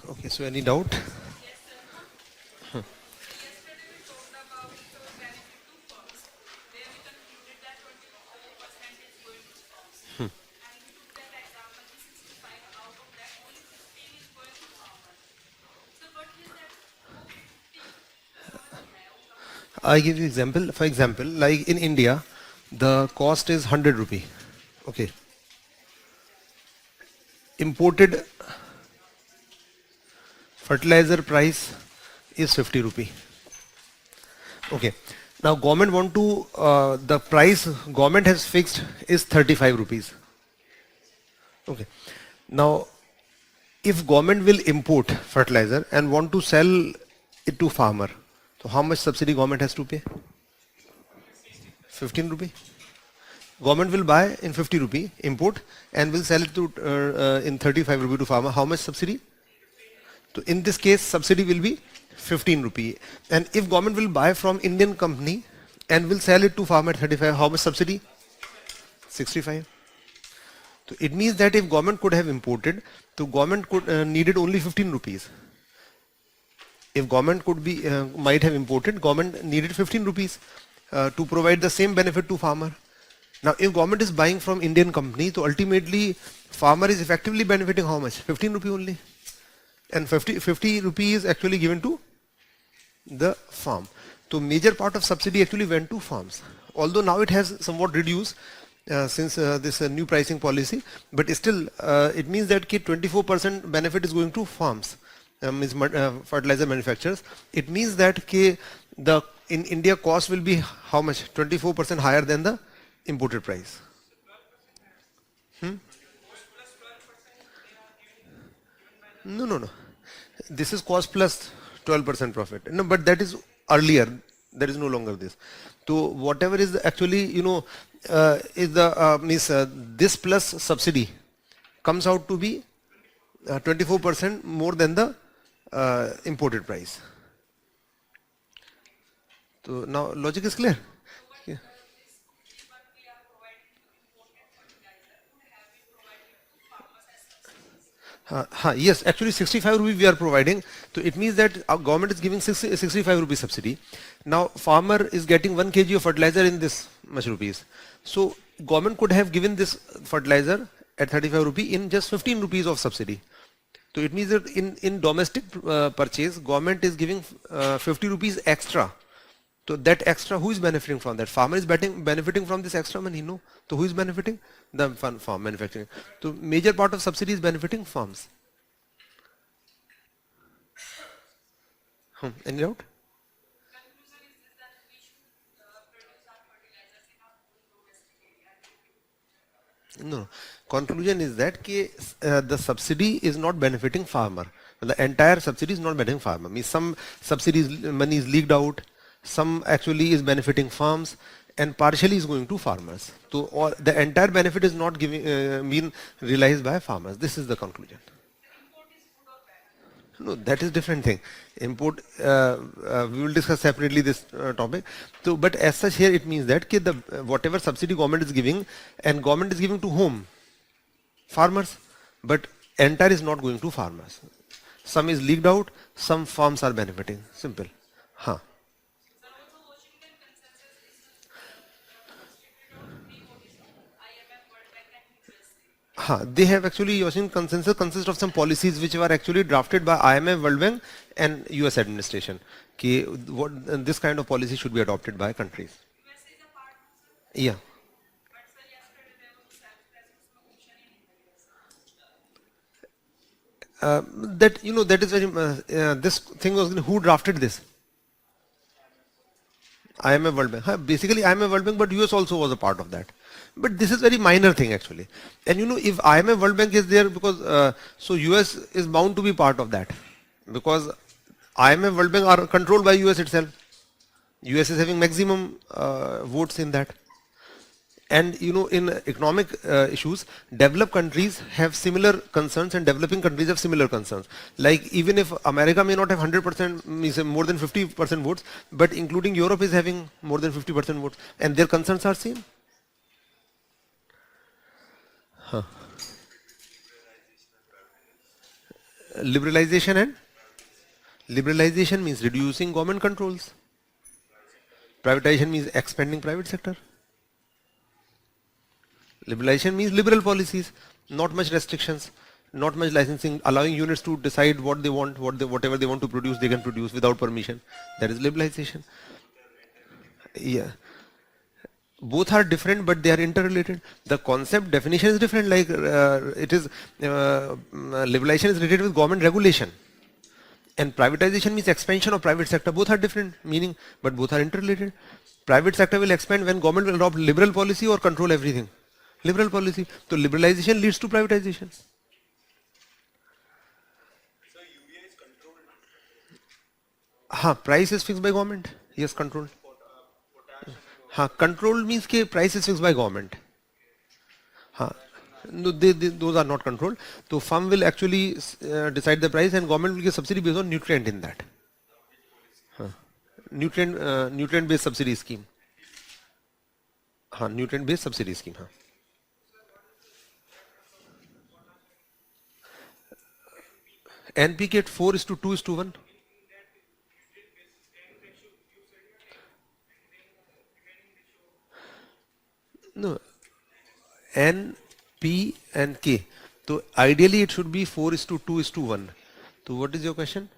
Okay, so any doubt? I give you example. For example, like in India, the cost is 100 rupee. Okay. Imported fertilizer price is 50 rupee. Okay. Now government want to, the price government has fixed is 35 rupees. Okay. Now, if government will import fertilizer and want to sell it to farmer, so how much subsidy government has to pay? 15 rupee. Government will buy in 50 rupee, import, and will sell it to in 35 rupee to farmer. How much subsidy? So in this case, subsidy will be 15 rupee. And if government will buy from Indian company and will sell it to farmer at 35, how much subsidy? 65. So it means that if government could have imported, so government could needed only 15 rupees. If government could be might have imported, government needed 15 rupees to provide the same benefit to farmer. Now, if government is buying from Indian company, so ultimately farmer is effectively benefiting how much? 15 rupee only. And 50 rupee is actually given to the farm. So major part of subsidy actually went to farms. Although now it has somewhat reduced since this new pricing policy, but still it means that 24% benefit is going to farms, means fertilizer manufacturers. It means that the in India cost will be how much? 24% higher than the imported price. No, no, no. This is cost plus 12% profit. No, but that is earlier. There is no longer this. So whatever is actually, is the means this plus subsidy comes out to be 24% more than the imported price. So now logic is clear. Yeah. Yes, actually 65 rupee we are providing. So it means that our government is giving 65 rupee subsidy. Now farmer is getting 1 kg of fertilizer in this much rupees. So government could have given this fertilizer at 35 rupee in just 15 rupees of subsidy. So it means that in domestic purchase, government is giving 50 rupees extra. So that extra, who is benefiting from that? Farmer is benefiting from this extra money, no? So who is benefiting? The farm manufacturing. So major part of subsidy is benefiting farms. Any doubt? No. Conclusion is that the subsidy is not benefiting farmer. The entire subsidy is not benefiting farmer. Means some subsidies money is leaked out, some actually is benefiting farms, and partially is going to farmers. So the entire benefit is not being realized by farmers. This is the conclusion. No, that is different thing. Import, we will discuss separately this topic. So, but as such here it means that the whatever subsidy government is giving, and government is giving to whom? Farmers. But entire is not going to farmers. Some is leaked out, some farms are benefiting. Simple. Huh. They have actually Washington consensus consists of some policies which were actually drafted by IMF, World Bank, and US administration. This kind of policy should be adopted by countries. Yeah. That is very this thing was who drafted this? IMF, World Bank. Basically IMF, World Bank, but US also was a part of that. But this is very minor thing actually. And if IMF, World Bank is there because so US is bound to be part of that, because IMF, World Bank are controlled by US itself. US is having maximum votes in that. And in economic issues, developed countries have similar concerns and developing countries have similar concerns. Like even if America may not have 100%, means more than 50% votes, but including Europe is having more than 50% votes, and their concerns are same. Liberalization and liberalization means reducing government controls. Privatization means expanding private sector. Liberalization means liberal policies, not much restrictions, not much licensing, allowing units to decide what they want, whatever they want to produce, they can produce without permission. That is liberalization. Yeah. Both are different, but they are interrelated. The concept definition is different. Like it is liberalization is related with government regulation, and privatization means expansion of private sector. Both are different meaning, but both are interrelated. Private sector will expand when government will adopt liberal policy or control everything. Liberal policy. So liberalization leads to privatization. Price is fixed by government. Yes, controlled. Controlled means के price is fixed by government. No, those are not controlled. So farm will actually decide the price, and government will give subsidy based on nutrient in that. Nutrient based subsidy scheme. Nutrient based subsidy scheme. NPK at 4:2:1. No, N, P and K. So ideally it should be 4:2:1. So what is your question?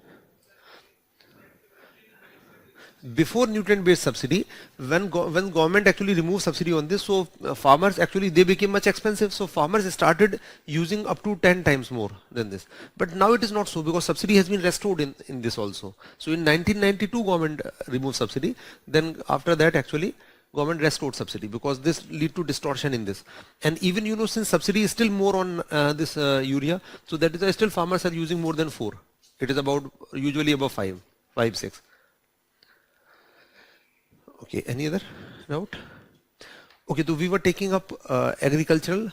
Before nutrient based subsidy, when government actually removed subsidy on this, so farmers actually they became much expensive, so farmers started using up to 10 times more than this. But now it is not so, because subsidy has been restored in this also. So in 1992 government removed subsidy, then after that actually government restored subsidy, because this lead to distortion in this. And even since subsidy is still more on this urea, so that is why still farmers are using more than 4. It is about usually above 5, 6. Okay, any other doubt? Okay, so we were taking up agricultural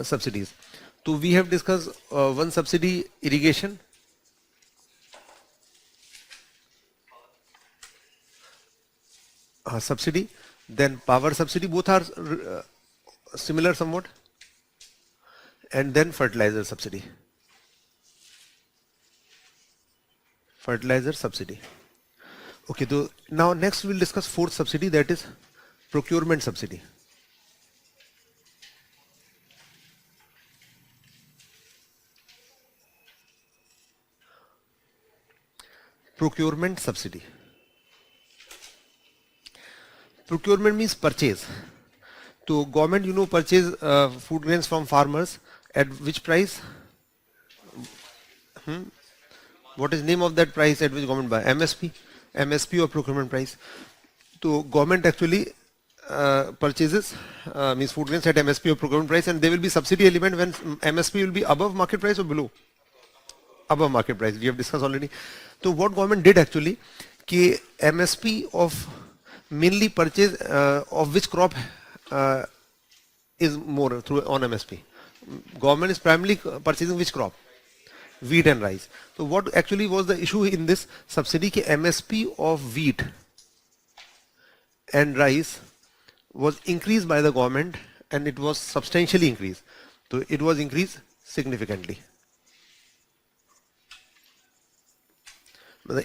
subsidies. So we have discussed one subsidy, irrigation. Subsidy, then power subsidy, both are similar somewhat, and then fertilizer subsidy. Fertilizer subsidy. Okay, so now next we will discuss fourth subsidy, that is procurement subsidy. Procurement subsidy. Procurement means purchase. So government purchase food grains from farmers at which price? What is name of that price at which government buy? MSP or procurement price. So government actually purchases means food grains at MSP or procurement price, and there will be subsidy element when MSP will be above market price or below? Above market price. We have discussed already. So what government did actually, कि MSP of mainly purchase of which crop is more through on MSP. Government is primarily purchasing which crop? Wheat and rice. So what actually was the issue in this subsidy? Ki MSP of wheat and rice was increased by the government, and it was substantially increased. So it was increased significantly.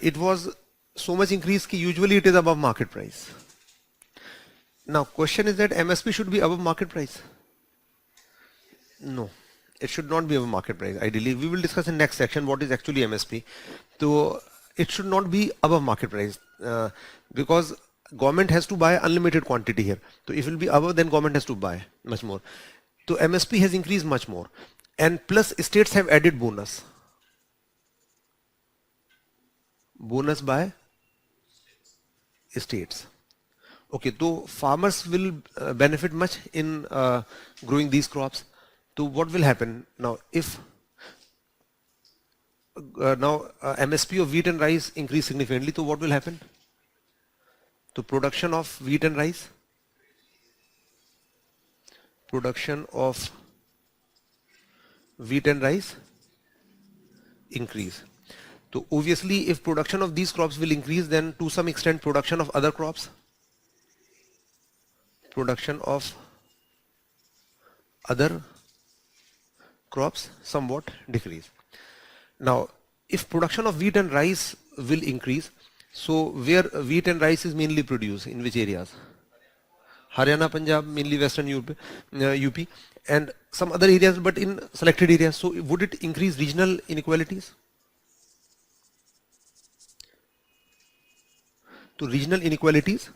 It was so much increased ki usually it is above market price. Now question is that MSP should be above market price. No, it should not be above market price. Ideally, we will discuss in next section what is actually MSP. So it should not be above market price because government has to buy unlimited quantity here. So if it will be above, then government has to buy much more. So MSP has increased much more, and plus states have added bonus. Bonus by states. Okay, so farmers will benefit much in growing these crops. So what will happen now if MSP of wheat and rice increase significantly? So what will happen? तो production of wheat and rice, production of wheat and rice increase. So obviously if production of these crops will increase, then to some extent production of other crops, production of other crops somewhat decrease. Now if production of wheat and rice will increase, so where wheat and rice is mainly produced, in which areas? Haryana, Punjab, mainly Western UP, and some other areas, but in selected areas. So would it increase regional inequalities? So regional inequalities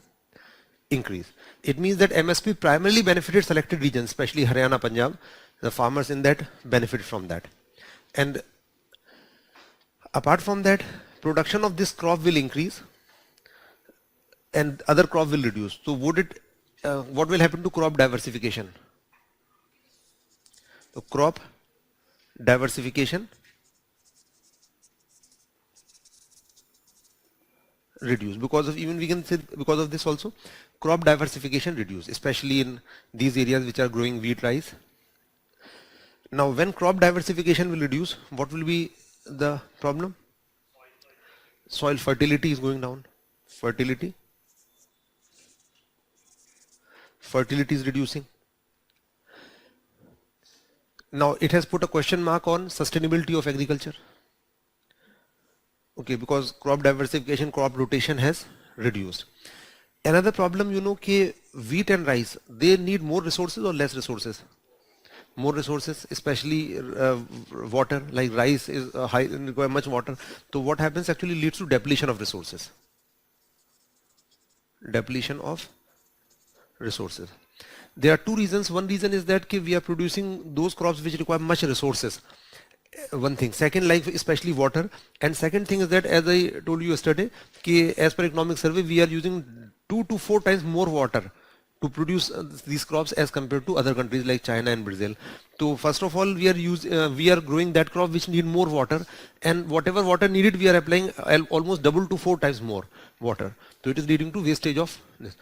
increase. It means that MSP primarily benefited selected regions, especially Haryana, Punjab. The farmers in that benefit from that. And apart from that, production of this crop will increase and other crop will reduce. So would it, what will happen to crop diversification? So crop diversification reduce, because of, even we can say because of this also, crop diversification reduce, especially in these areas which are growing wheat, rice. Now when crop diversification will reduce, what will be the problem? Soil fertility is going down. Fertility is reducing. Now it has put a question mark on sustainability of agriculture. Okay, because crop diversification, crop rotation has reduced. Another problem, you know, कि wheat and rice, they need more resources or less resources? More resources, especially water, like rice is high, require much water. So what happens actually leads to depletion of resources. Depletion of resources. There are two reasons. One reason is that we are producing those crops which require much resources. One thing. Second, like especially water. And second thing is that, as I told you yesterday, as per economic survey, we are using 2 to 4 times more water to produce these crops as compared to other countries like China and Brazil. So first of all, we are growing that crop which need more water, and whatever water needed, we are applying almost double to 4 times more water. So it is leading to wastage of this.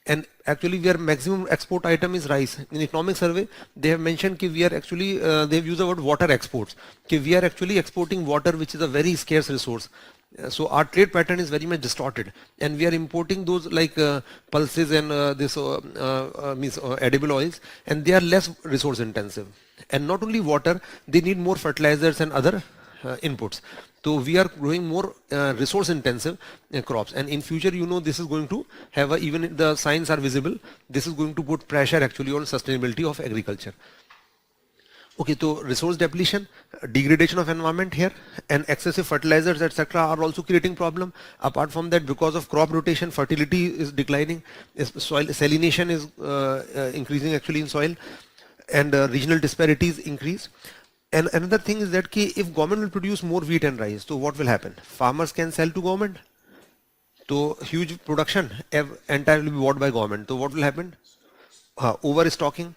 And actually, our maximum export item is rice. In economic survey, they have mentioned that we are actually, they have used the word water exports. We are actually exporting water, which is a very scarce resource. So our trade pattern is very much distorted, and we are importing those like pulses and edible oils, and they are less resource intensive. And not only water, they need more fertilizers and other inputs. So we are growing more resource intensive crops, and in future, you know, this is going to have even the signs are visible. This is going to put pressure actually on sustainability of agriculture. Okay, so resource depletion, degradation of environment here, and excessive fertilizers, etc. are also creating problem. Apart from that, because of crop rotation, fertility is declining, soil salination is increasing actually in soil, and regional disparities increase. And another thing is that if government will produce more wheat and rice, so what will happen? Farmers can sell to government. So huge production entirely be bought by government. So what will happen? Overstocking.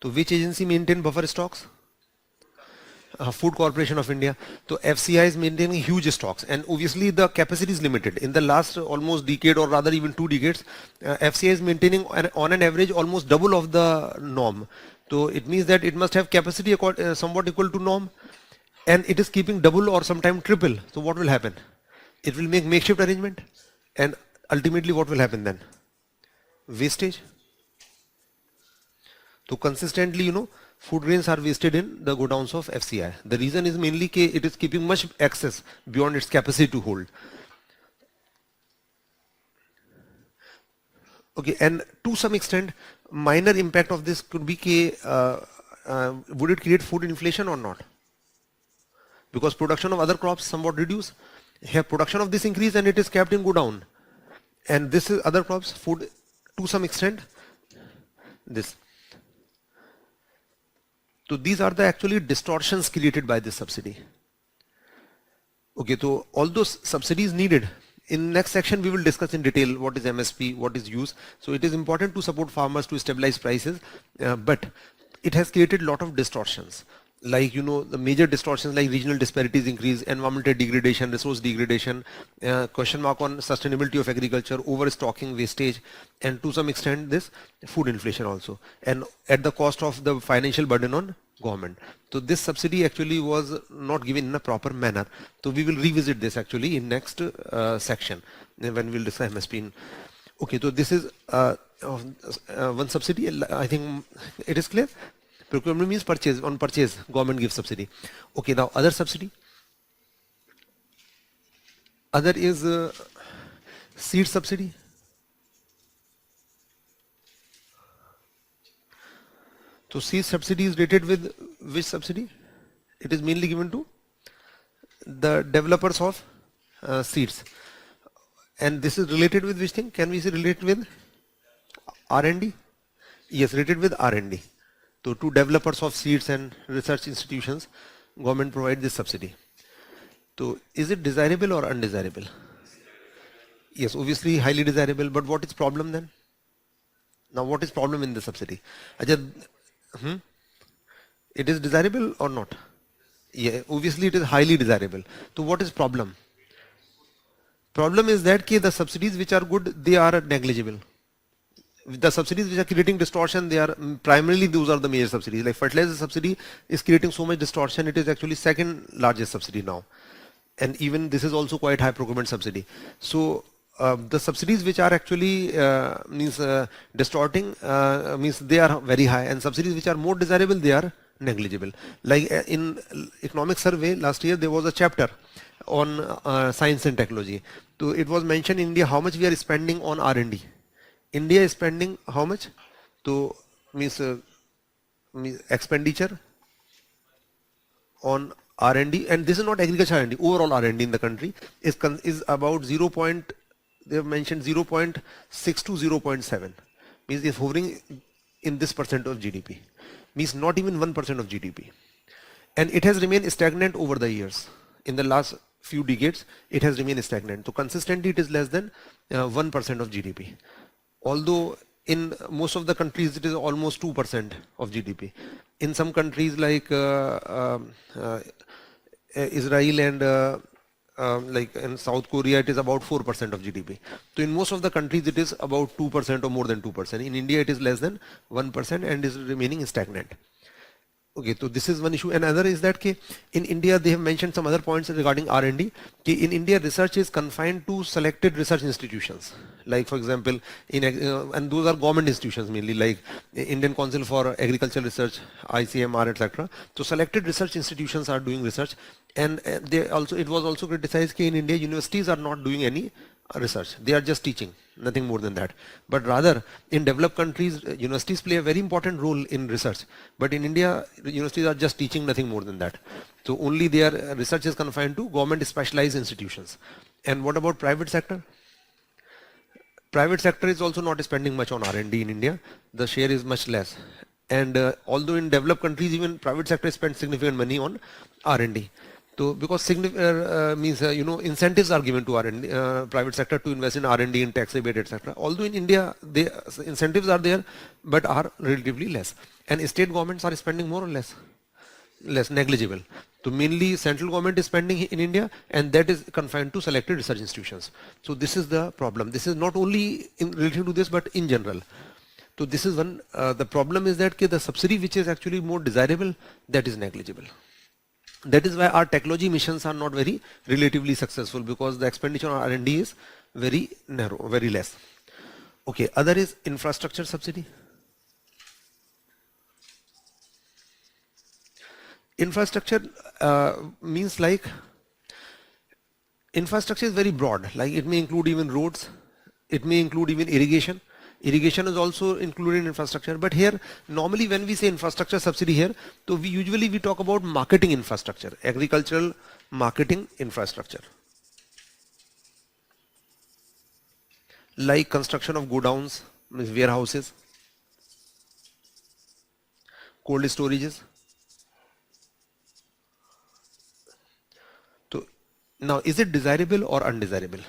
So which agency maintain buffer stocks? Food Corporation of India. So FCI is maintaining huge stocks, and obviously the capacity is limited. In the last almost decade, or rather even 2 decades, FCI is maintaining on an average almost double of the norm. So it means that it must have capacity somewhat equal to norm, and it is keeping double or sometimes triple. So what will happen? It will make makeshift arrangement, and ultimately what will happen then? Wastage. So consistently, you know, food grains are wasted in the godowns of FCI. The reason is mainly that it is keeping much excess beyond its capacity to hold. Okay, and to some extent, minor impact of this could be would it create food inflation or not? Because production of other crops somewhat reduce. Here production of this increase and it is kept in godown. And this is other crops, food to some extent, this. So these are the actually distortions created by this subsidy. Okay, so all those subsidies needed. In next section, we will discuss in detail what is MSP, what is use. So it is important to support farmers to stabilize prices, but it has created a lot of distortions. like the major distortions like regional disparities increase, environmental degradation, resource degradation, question mark on sustainability of agriculture, overstocking, wastage, and to some extent this food inflation also, and at the cost of the financial burden on government. So this subsidy actually was not given in a proper manner. So we will revisit this actually in next section when we'll discuss MSP in. Okay, so this is one subsidy. I think it is clear. Procurement means purchase. On purchase, government gives subsidy. Okay, now other subsidy. Other is seed subsidy. So seed subsidy is rated with which subsidy? It is mainly given to the developers of seeds. And this is related with which thing? Can we say related with R&D? Yes, related with R&D. So to developers of seeds and research institutions, government provides this subsidy. So is it desirable or undesirable? Yes, obviously highly desirable, but what is problem then? Now what is problem in the subsidy? It is desirable or not? Yeah, obviously it is highly desirable. So what is problem? Problem is that the subsidies which are good, they are negligible. The subsidies which are creating distortion, they are primarily, those are the major subsidies. Like fertilizer subsidy is creating so much distortion, it is actually second largest subsidy now. And even this is also quite high procurement subsidy. So the subsidies which are actually distorting means they are very high, and subsidies which are more desirable, they are negligible. Like in economic survey last year, there was a chapter on science and technology. So it was mentioned in India how much we are spending on R&D. India is spending how much? So means expenditure on R&D, and this is not agriculture R&D, overall R&D in the country is about 0. They have mentioned 0.6 to 0.7. Means it's hovering in this percent of GDP. Means not even 1% of GDP. And it has remained stagnant over the years. In the last few decades, it has remained stagnant. So consistently it is less than 1% of GDP. Although in most of the countries it is almost 2% of GDP. In some countries like Israel and like in South Korea, it is about 4% of GDP. So in most of the countries it is about 2% or more than 2%. In India it is less than 1% and is remaining stagnant. Okay, so this is one issue. Another is that in India they have mentioned some other points regarding R&D. In India, research is confined to selected research institutions. Like for example, and those are government institutions mainly, like Indian Council for Agricultural Research, ICMR, etc. So selected research institutions are doing research, and it was also criticized in India universities are not doing any research. They are just teaching, nothing more than that. But rather in developed countries, universities play a very important role in research. But in India, universities are just teaching, nothing more than that. So only their research is confined to government specialized institutions. And what about private sector? Private sector is also not spending much on R&D in India. The share is much less. And although in developed countries, even private sector spends significant money on R&D. So because means incentives are given to R&D, private sector to invest in R&D, in tax rebate, etc. Although in India the incentives are there, but are relatively less. And state governments are spending more or less negligible. So mainly central government is spending in India, and that is confined to selected research institutions. So this is the problem. This is not only in relation to this, but in general. So this is one. The problem is that the subsidy which is actually more desirable, that is negligible. That is why our technology missions are not very relatively successful, because the expenditure on R&D is very narrow, very less. Okay, other is infrastructure subsidy. Infrastructure means like infrastructure is very broad. Like it may include even roads, it may include even irrigation. Irrigation is also included in infrastructure, but here normally when we say infrastructure subsidy here, so we usually talk about marketing infrastructure, agricultural marketing infrastructure, like construction of godowns, warehouses, cold storages. So now, is it desirable or undesirable?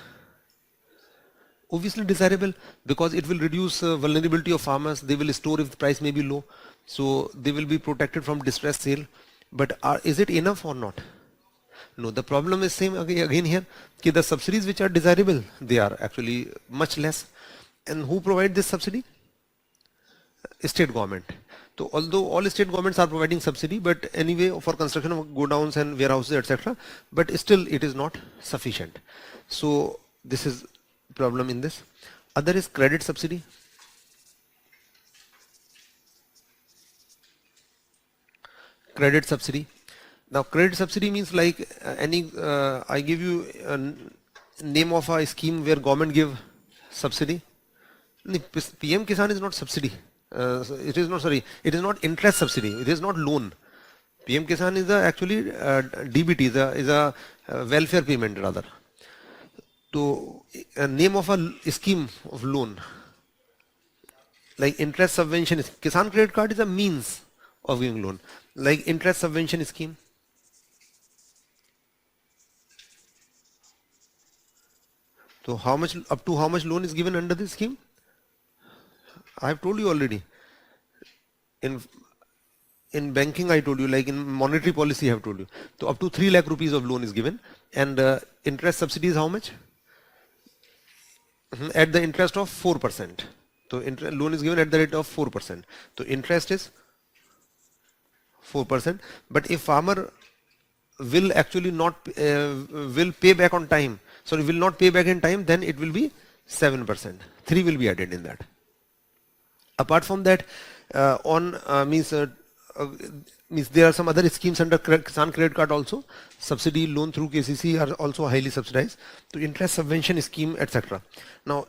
Obviously desirable, because it will reduce vulnerability of farmers. They will store if the price may be low, so they will be protected from distress sale. But is it enough or not? No, the problem is same again here. The subsidies which are desirable, they are actually much less. And who provide this subsidy? State government. So although all state governments are providing subsidy, but anyway for construction of godowns and warehouses, etc. But still it is not sufficient. So this is problem in this. Other is credit subsidy. Credit subsidy. Now credit subsidy means like I give you a name of a scheme where government give subsidy. PM Kisan is not subsidy. It is not interest subsidy. It is not loan. PM Kisan is actually DBT, is a welfare payment rather. To a name of a scheme of loan, like interest subvention. Kisan credit card is a means of giving loan, like interest subvention scheme. So how much, up to how much loan is given under this scheme? I have told you already. In banking I told you, like in monetary policy I have told you. So up to 3 lakh rupees of loan is given, and interest subsidy is how much? At the interest of 4%. So loan is given at the rate of 4%. So interest is 4%. But if farmer will actually not will pay back on time, sorry, will not pay back in time, then it will be 7%. 3 will be added in that. Apart from that, means there are some other schemes under Kisan credit card also. Subsidy loan through KCC are also highly subsidized. So interest subvention scheme, etc. Now,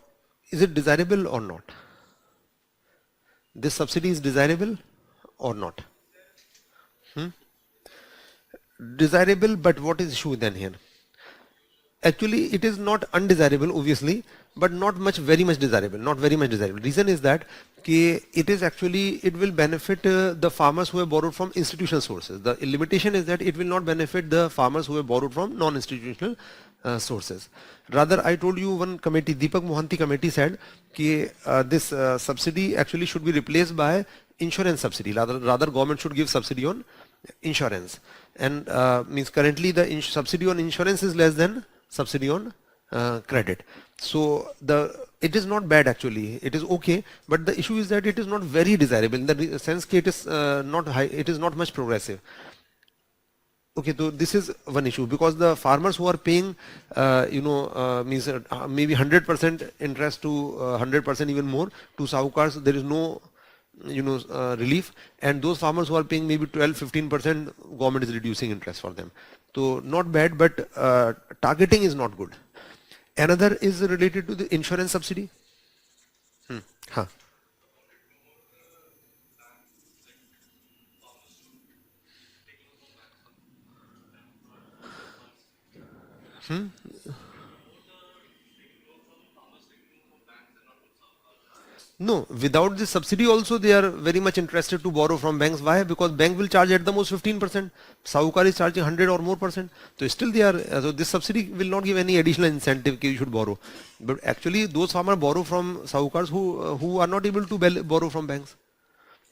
is it desirable or not? This subsidy is desirable or not? Desirable, but what is issue then here? Actually, it is not undesirable, obviously, but not very much desirable. Not very much desirable. Reason is that it will benefit the farmers who have borrowed from institutional sources. The limitation is that it will not benefit the farmers who have borrowed from non-institutional sources. Rather, I told you one committee, Deepak Mohanty committee said this subsidy actually should be replaced by insurance subsidy. Rather government should give subsidy on insurance. And means currently the subsidy on insurance is less than subsidy on credit. So it is not bad actually, it is okay, but the issue is that it is not very desirable in the sense that it is not high, it is not much progressive. Okay, so this is one issue, because the farmers who are paying means maybe 100% interest to 100% even more to Sahukars, there is no relief, and those farmers who are paying maybe 12-15%, government is reducing interest for them. So not bad, but targeting is not good. Another is related to the insurance subsidy. No, without this subsidy also they are very much interested to borrow from banks. Why? Because bank will charge at the most 15%. Sahukar is charging 100 or more percent. So still they are, so this subsidy will not give any additional incentive you should borrow. But actually those farmers borrow from Sahukars who are not able to borrow from banks.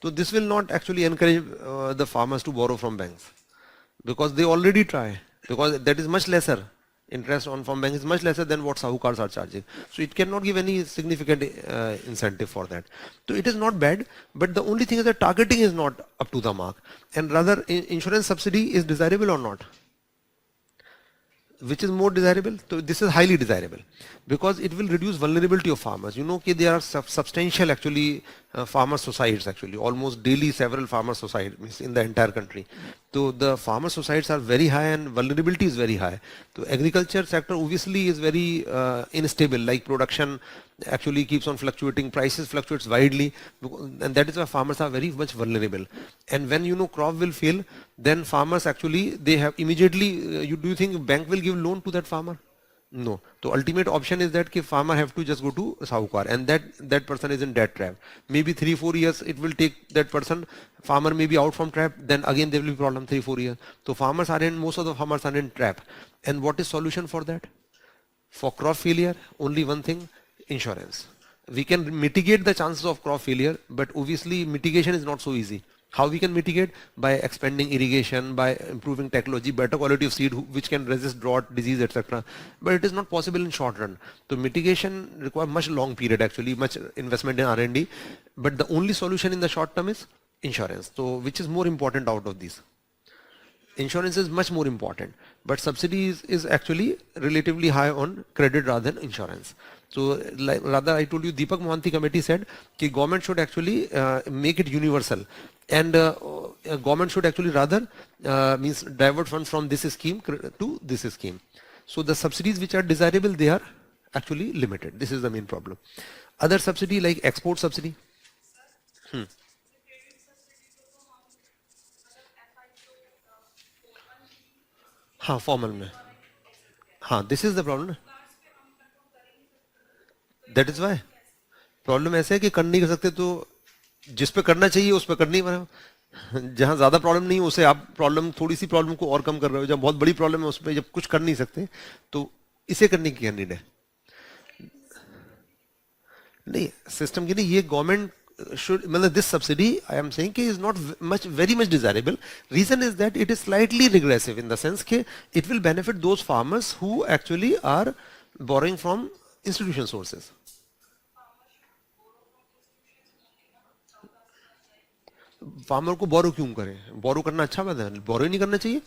So this will not actually encourage the farmers to borrow from banks, because they already try, because that is much lesser. Interest on from bank is much lesser than what Sahukars are charging. So it cannot give any significant incentive for that. So it is not bad, but the only thing is that targeting is not up to the mark. And rather, insurance subsidy is desirable or not? Which is more desirable? So this is highly desirable, because it will reduce vulnerability of farmers. There are substantial actually farmer societies, actually almost daily several farmer societies in the entire country. So the farmer societies are very high and vulnerability is very high. So agriculture sector obviously is very unstable, like production actually keeps on fluctuating, prices fluctuates widely, and that is why farmers are very much vulnerable. And when crop will fail, then farmers actually, they have immediately, do you think bank will give loan to that farmer? No. So ultimate option is that farmer have to just go to Sahukar, and that person is in debt trap. Maybe 3-4 years it will take that person, farmer may be out from trap, then again there will be problem 3-4 years. So most of the farmers are in trap. And what is solution for that? For crop failure, only one thing, insurance. We can mitigate the chances of crop failure, but obviously mitigation is not so easy. How we can mitigate? By expanding irrigation, by improving technology, better quality of seed which can resist drought, disease, etc. But it is not possible in short run. So mitigation requires much long period actually, much investment in R&D. But the only solution in the short term is insurance. So which is more important out of these? Insurance is much more important, but subsidy is actually relatively high on credit rather than insurance. So like, rather I told you Deepak Mohanty committee said that government should actually make it universal, and government should actually rather means divert funds from this scheme to this scheme. So the subsidies which are desirable, they are actually limited. This is the main problem. Other subsidy like export subsidy. हाँ formal में. हाँ this is the problem. That is why problem ऐसे है कि कर नहीं कर सकते, तो जिस पे करना चाहिए उस पे कर नहीं पा रहे हो. जहाँ ज्यादा प्रॉब्लम नहीं है उसे आप प्रॉब्लम, थोड़ी सी प्रॉब्लम को और कम कर रहे हो. जब बहुत बड़ी प्रॉब्लम है उस पर जब कुछ कर नहीं सकते, तो इसे करने की क्या नीड है? नहीं सिस्टम की नहीं, ये गवर्नमेंट should, मतलब this subsidy I am saying is not very much desirable. Reason is that it is slightly regressive in the sense that it will benefit those farmers who actually are borrowing from institution sources. Farmer को बोरो क्यों करें? बोरो करना अच्छा बात है, बोरो ही नहीं करना चाहिए.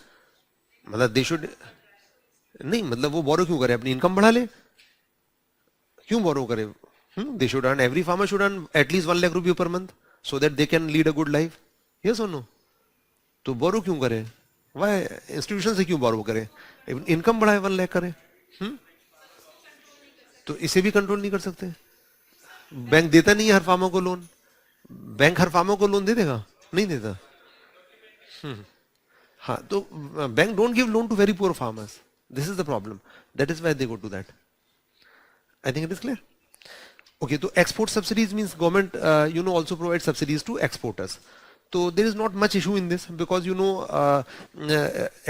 मतलब दे शुड नहीं, मतलब वो बोरो क्यों करे? अपनी इनकम बढ़ा ले. क्यों बोरो करे? They should earn, every farmer should earn at least 1 lakh rupee per month so that they can lead a good life. Yes or no? तो बोरो क्यों करे? Why इंस्टीट्यूशन से क्यों बोरो करे? इनकम बढ़ाए 1 लाख करे. तो इसे भी कंट्रोल नहीं कर सकते. बैंक देता नहीं है हर फार्मर को लोन. बैंक हर फार्मर को लोन दे देगा? नहीं देता. हाँ तो bank don't give loan to very poor farmers. This is the problem. That is why they go to that. I think it is clear. Okay, so export subsidies means government, also provides subsidies to exporters. So there is not much issue in this because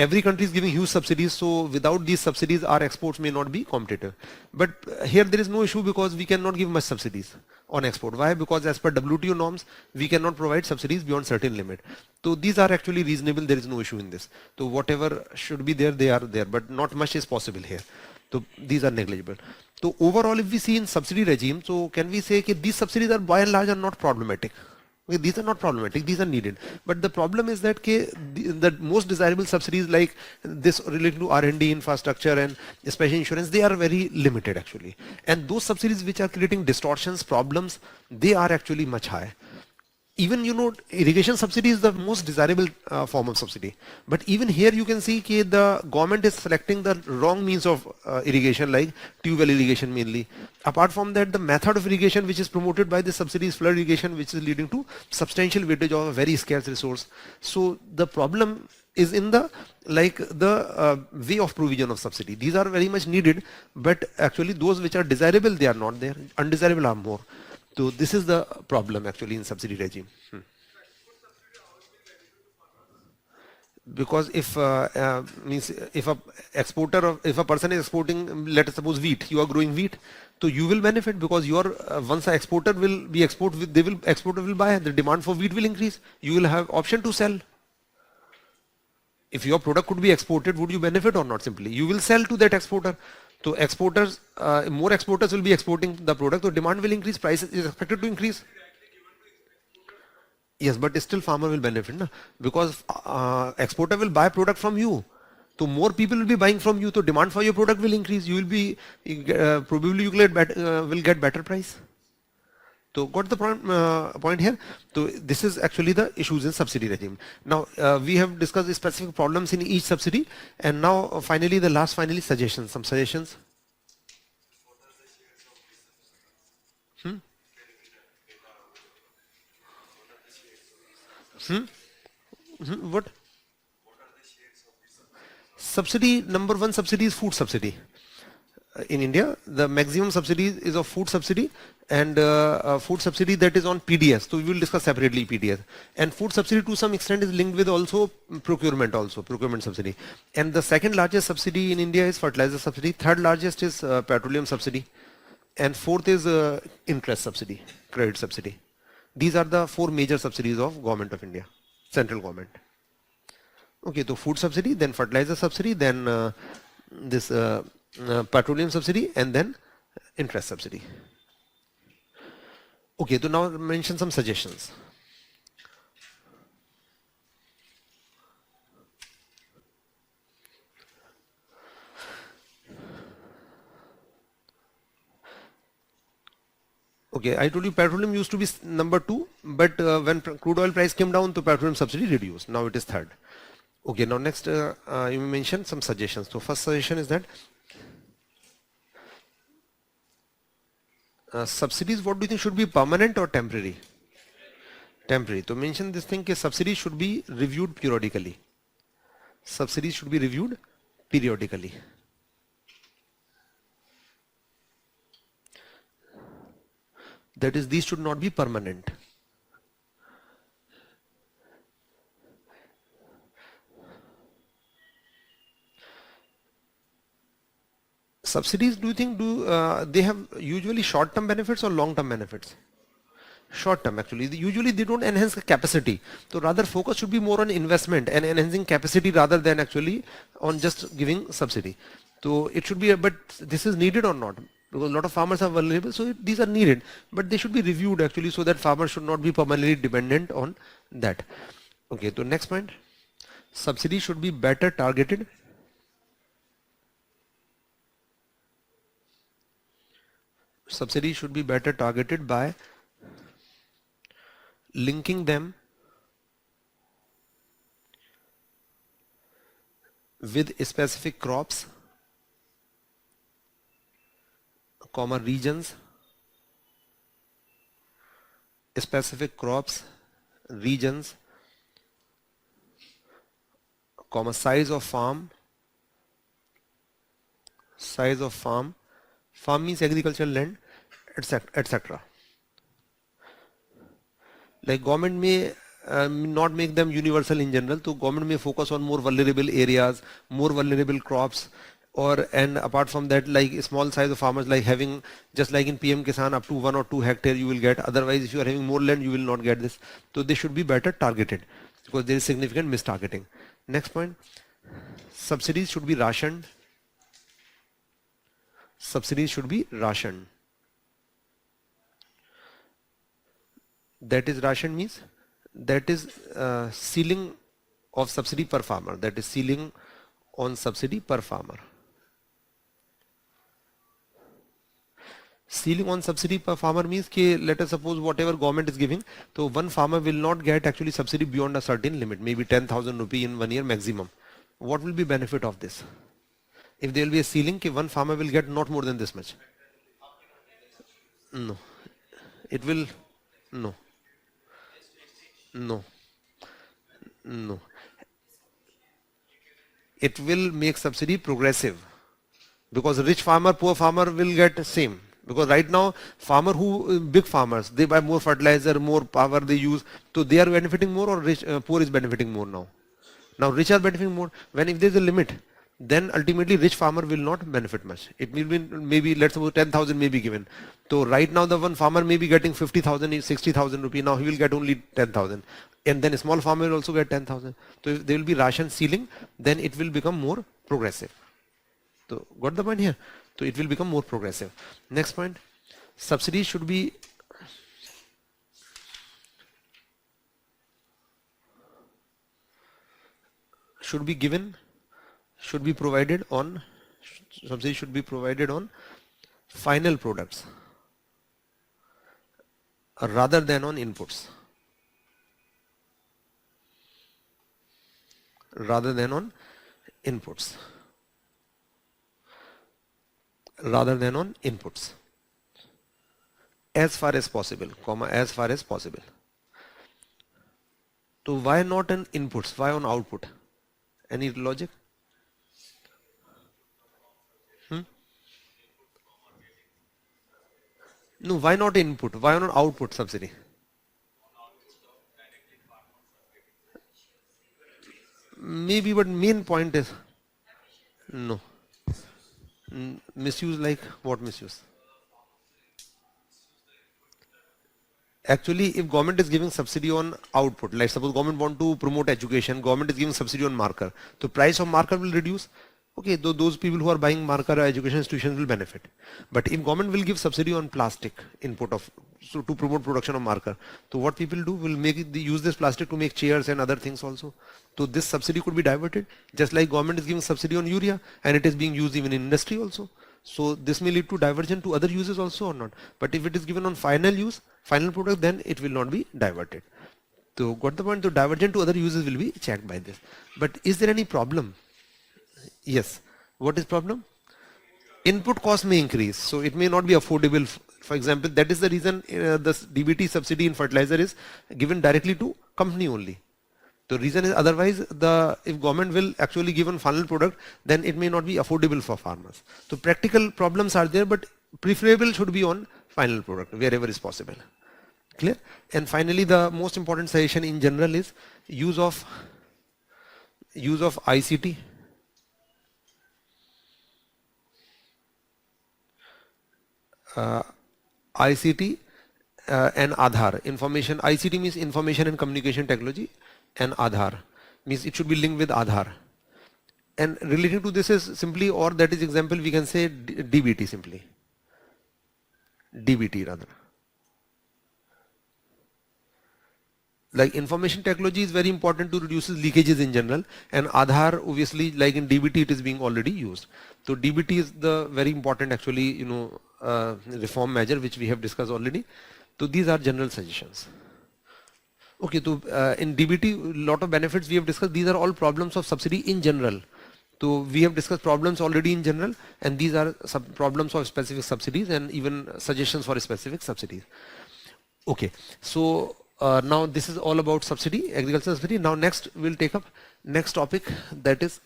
every country is giving huge subsidies. So without these subsidies, our exports may not be competitive. But here there is no issue because we cannot give much subsidies on export. Why? Because as per WTO norms, we cannot provide subsidies beyond certain limit. So these are actually reasonable. There is no issue in this. So whatever should be there, they are there. But not much is possible here. So these are negligible. So overall, if we see in subsidy regime, so can we say that these subsidies are by and large are not problematic? Okay, these are not problematic, these are needed. But the problem is that the most desirable subsidies like this related to R&D, infrastructure and especially insurance, they are very limited actually. And those subsidies which are creating distortions, problems, they are actually much high. Even irrigation subsidy is the most desirable form of subsidy, but even here you can see that the government is selecting the wrong means of irrigation, like tube well irrigation mainly. Apart from that, the method of irrigation which is promoted by the subsidy is flood irrigation, which is leading to substantial wastage of a very scarce resource. So the problem is in the way of provision of subsidy. These are very much needed, but actually those which are desirable, they are not there. Undesirable are more. So this is the problem actually in subsidy regime. Because if means if a person is exporting, let us suppose wheat, you are growing wheat, so you will benefit because you are once an exporter will be exporter will buy, the demand for wheat will increase. You will have option to sell. If your product could be exported, would you benefit or not? Simply you will sell to that exporter. So exporters, more exporters will be exporting the product, so demand will increase, price is expected to increase. Yes, but still farmer will benefit, na? Because exporter will buy product from you. So more people will be buying from you, so demand for your product will increase. You will be probably you will get better price. So got the point here. So this is actually the issues in subsidy regime. Now we have discussed the specific problems in each subsidy, and now finally the last suggestions. Some suggestions. What? Subsidy number one subsidy is food subsidy. In India, the maximum subsidy is of food subsidy, and food subsidy that is on PDS. So we will discuss separately PDS. And food subsidy to some extent is linked with also procurement subsidy. And the second largest subsidy in India is fertilizer subsidy. Third largest is petroleum subsidy. And fourth is interest subsidy, credit subsidy. These are the four major subsidies of Government of India. central government. Okay, so food subsidy, then fertilizer subsidy, then this petroleum subsidy, and then interest subsidy. Okay, so now mention some suggestions. Okay, I told you petroleum used to be number 2, but when crude oil price came down, the petroleum subsidy reduced. Now it is third. Okay, now next you mentioned some suggestions. So first suggestion is that subsidies, what do you think, should be permanent or temporary? Temporary. So mention this thing, subsidies should be reviewed periodically. Subsidies should be reviewed periodically. That is, these should not be permanent. Subsidies, do you think they have usually short-term benefits or long-term benefits? Short-term actually. Usually they don't enhance the capacity. So rather focus should be more on investment and enhancing capacity rather than actually on just giving subsidy. So it should be, but this is needed or not? Because a lot of farmers are vulnerable, so these are needed, but they should be reviewed actually so that farmers should not be permanently dependent on that. Okay, so next point, subsidy should be better targeted. Subsidy should be better targeted by linking them with specific crops, comma regions, specific crops, regions, comma size of farm, farm means agricultural land, etc. Like government may not make them universal in general, so government may focus on more vulnerable areas, more vulnerable crops, and apart from that, like small size of farmers, like having, just like in PM Kisan, up to 1 or 2 hectare you will get, otherwise if you are having more land you will not get this. So they should be better targeted because there is significant mistargeting. Next point, subsidies should be rationed. Subsidies should be rationed. That is, ration means that is ceiling of subsidy per farmer. That is ceiling on subsidy per farmer. Ceiling on subsidy per farmer means कि let us suppose whatever government is giving, so one farmer will not get actually subsidy beyond a certain limit, maybe 10,000 rupee in 1 year maximum. What will be benefit of this? If there will be a ceiling, कि one farmer will get not more than this much. No, it will, no. No. No. It will make subsidy progressive because rich farmer, poor farmer will get same. Because right now, big farmers, they buy more fertilizer, more power they use, so they are benefiting more, or poor is benefiting more now. Now rich are benefiting more. When if there is a limit, then ultimately rich farmer will not benefit much. It will be maybe, let's suppose 10,000 may be given. So right now the one farmer may be getting 50,000, 60,000 rupee. Now he will get only 10,000. And then a small farmer will also get 10,000. So if there will be ration ceiling, then it will become more progressive. So got the point here? So it will become more progressive. Next point, subsidy should be given, should be provided on, subsidy should be provided on final products rather than on inputs. Rather than on inputs. Rather than on inputs. As far as possible, comma, as far as possible. So why not on inputs? Why on output? Any logic? No, why not input? Why not output subsidy? Maybe, but main point is no. Misuse, like what misuse? Actually, if government is giving subsidy on output, like suppose government want to promote education, government is giving subsidy on marker, so price of marker will reduce. Okay, those people who are buying marker education institutions will benefit. But if government will give subsidy on plastic input of, so to promote production of marker, so what people do will make it, they use this plastic to make chairs and other things also. So this subsidy could be diverted, just like government is giving subsidy on urea and it is being used even in industry also. So this may lead to diversion to other uses also or not. But if it is given on final use, final product, then it will not be diverted. So got the point? So diversion to other uses will be checked by this. But is there any problem? Yes. What is problem? Input cost may increase, so it may not be affordable. For example, that is the reason the DBT subsidy in fertilizer is given directly to company only. The reason is otherwise if government will actually give on final product, then it may not be affordable for farmers. So practical problems are there, but preferable should be on final product wherever is possible. Clear? And finally, the most important suggestion in general is use of ICT. ICT and Aadhaar. Information, ICT means information and communication technology, and Aadhaar means it should be linked with Aadhaar. And relating to this is simply, or that is example, we can say DBT simply. DBT rather. Like information technology is very important to reduce leakages in general, and Aadhaar obviously, like in DBT, it is being already used. So DBT is the very important actually, reform measure which we have discussed already. So these are general suggestions. Okay, so in DBT, lot of benefits we have discussed. These are all problems of subsidy in general. So we have discussed problems already in general, and these are some problems of specific subsidies and even suggestions for specific subsidies. Okay, so now this is all about subsidy, agricultural subsidy. Now next we'll take up next topic, that is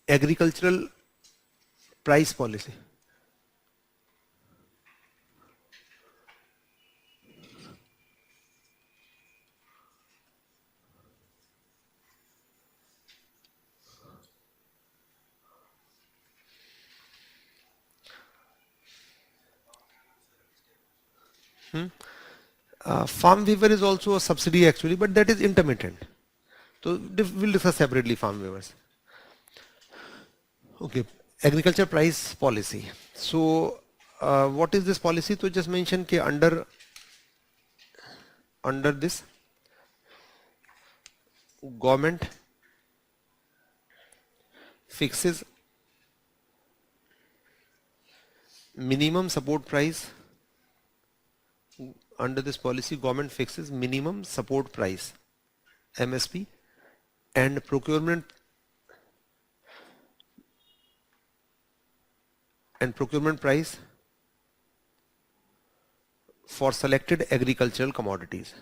agricultural price policy. Farm waiver is also a subsidy actually, but that is intermittent. So we'll discuss separately farm waivers. Okay, agriculture price policy. So what is this policy? So just mention कि under this government fixes minimum support price. Under this policy, government fixes minimum support price, MSP, and procurement price for selected agricultural commodities.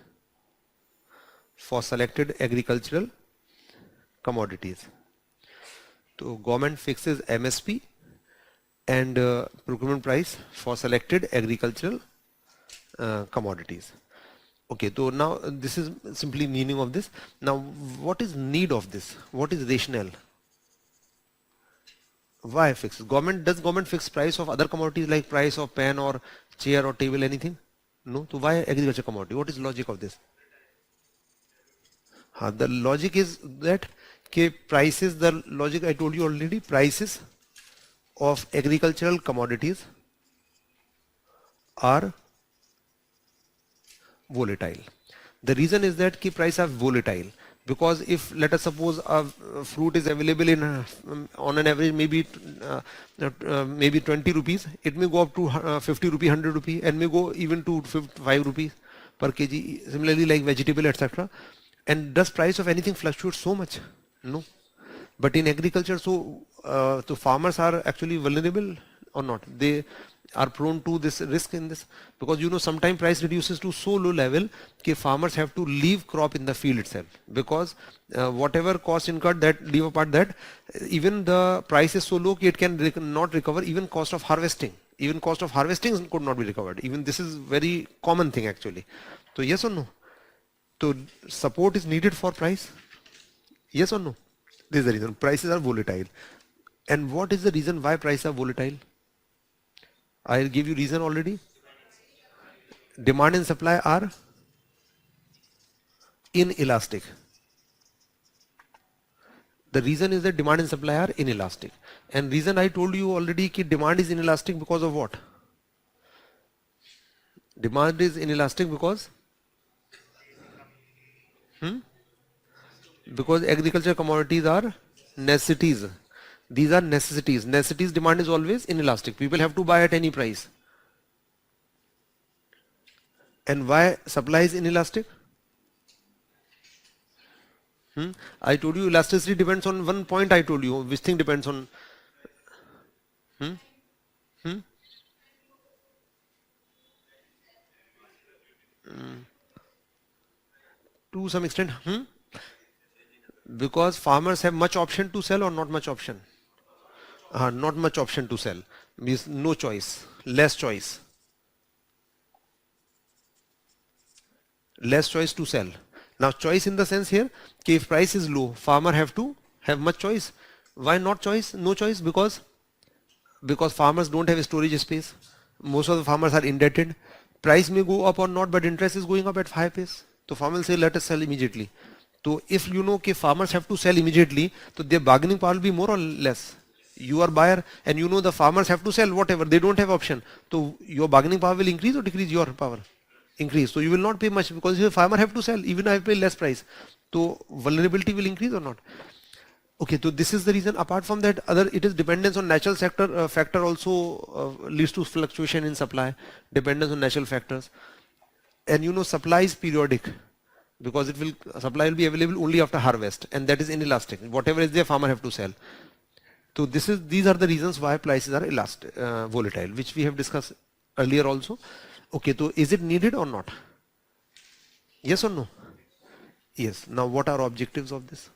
So government fixes MSP and procurement price for selected agricultural commodities. Okay, so now this is simply meaning of this. Now what is need of this? What is rationale? Why fix? Does government fix price of other commodities like price of pen or chair or table, anything? No. So why agriculture commodity? What is logic of this? The logic is that prices, the logic I told you already, prices of agricultural commodities are volatile. The reason is that prices are volatile because if let us suppose a fruit is available in on an average maybe 20 rupees, it may go up to 50 rupee, 100 rupee, and may go even to 5 rupees per kg. Similarly, like vegetable, etc. And does price of anything fluctuate so much? No. But in agriculture, so farmers are actually vulnerable or not? They are prone to this risk in this, because sometimes price reduces to so low level that farmers have to leave crop in the field itself, because whatever cost incurred, that leave apart that, even the price is so low that it can not recover even cost of harvesting. Even cost of harvesting could not be recovered. Even this is very common thing actually. So yes or no? So support is needed for price. Yes or no? This is the reason prices are volatile. And what is the reason why prices are volatile? I give you reason already. Demand and supply are inelastic. The reason is that demand and supply are inelastic. And reason I told you already that demand is inelastic because of what? Demand is inelastic because agriculture commodities are necessities. These are necessities. Necessities demand is always inelastic. People have to buy at any price. And why supply is inelastic? I told you elasticity depends on one point. I told you which thing depends on. To some extent. Because farmers have much option to sell or not much option. Not much option to sell means no choice, less choice. Less choice to sell. Now choice in the sense here, if price is low, farmer have to have much choice. Why not choice? No choice because farmers don't have storage space. Most of the farmers are indebted. Price may go up or not, but interest is going up at high pace. So farmer will say, let us sell immediately. So if you know that farmers have to sell immediately, so their bargaining power will be more or less. You are buyer and you know the farmers have to sell whatever, they don't have option. So your bargaining power will increase or decrease? Your power increase. So you will not pay much because your farmer have to sell, even I pay less price. So vulnerability will increase or not? Okay, so this is the reason. Apart from that, it is dependence on natural factor also leads to fluctuation in supply, dependence on natural factors. And you know supply is periodic because supply will be available only after harvest, and that is inelastic. Whatever is there, farmer have to sell. So these are the reasons why prices are volatile, which we have discussed earlier also. Okay, so is it needed or not? Yes or no? Yes. Now what are objectives of this?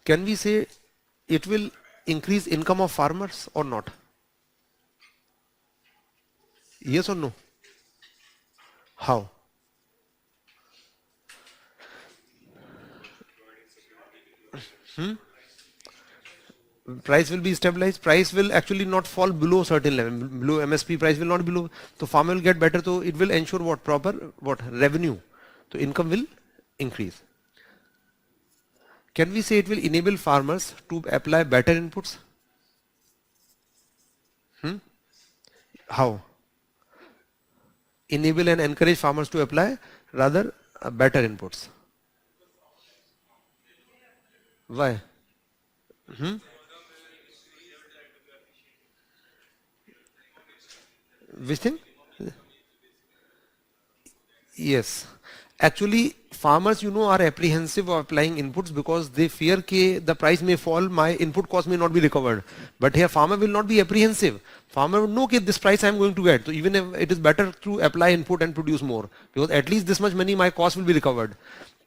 Can we say it will increase income of farmers or not? Yes or no? How? Price will be stabilized. Price will actually not fall below certain level. Below MSP price will not be below. So farmer will get better. So it will ensure what? Proper revenue. So income will increase. Can we say it will enable farmers to apply better inputs? How? Enable and encourage farmers to apply rather better inputs. Why? Which thing? Yes. Actually, farmers, are apprehensive of applying inputs because they fear that the price may fall, my input cost may not be recovered. But here, farmer will not be apprehensive. Farmer will know that this price I am going to get. So even if it is better to apply input and produce more, because at least this much money, my cost will be recovered.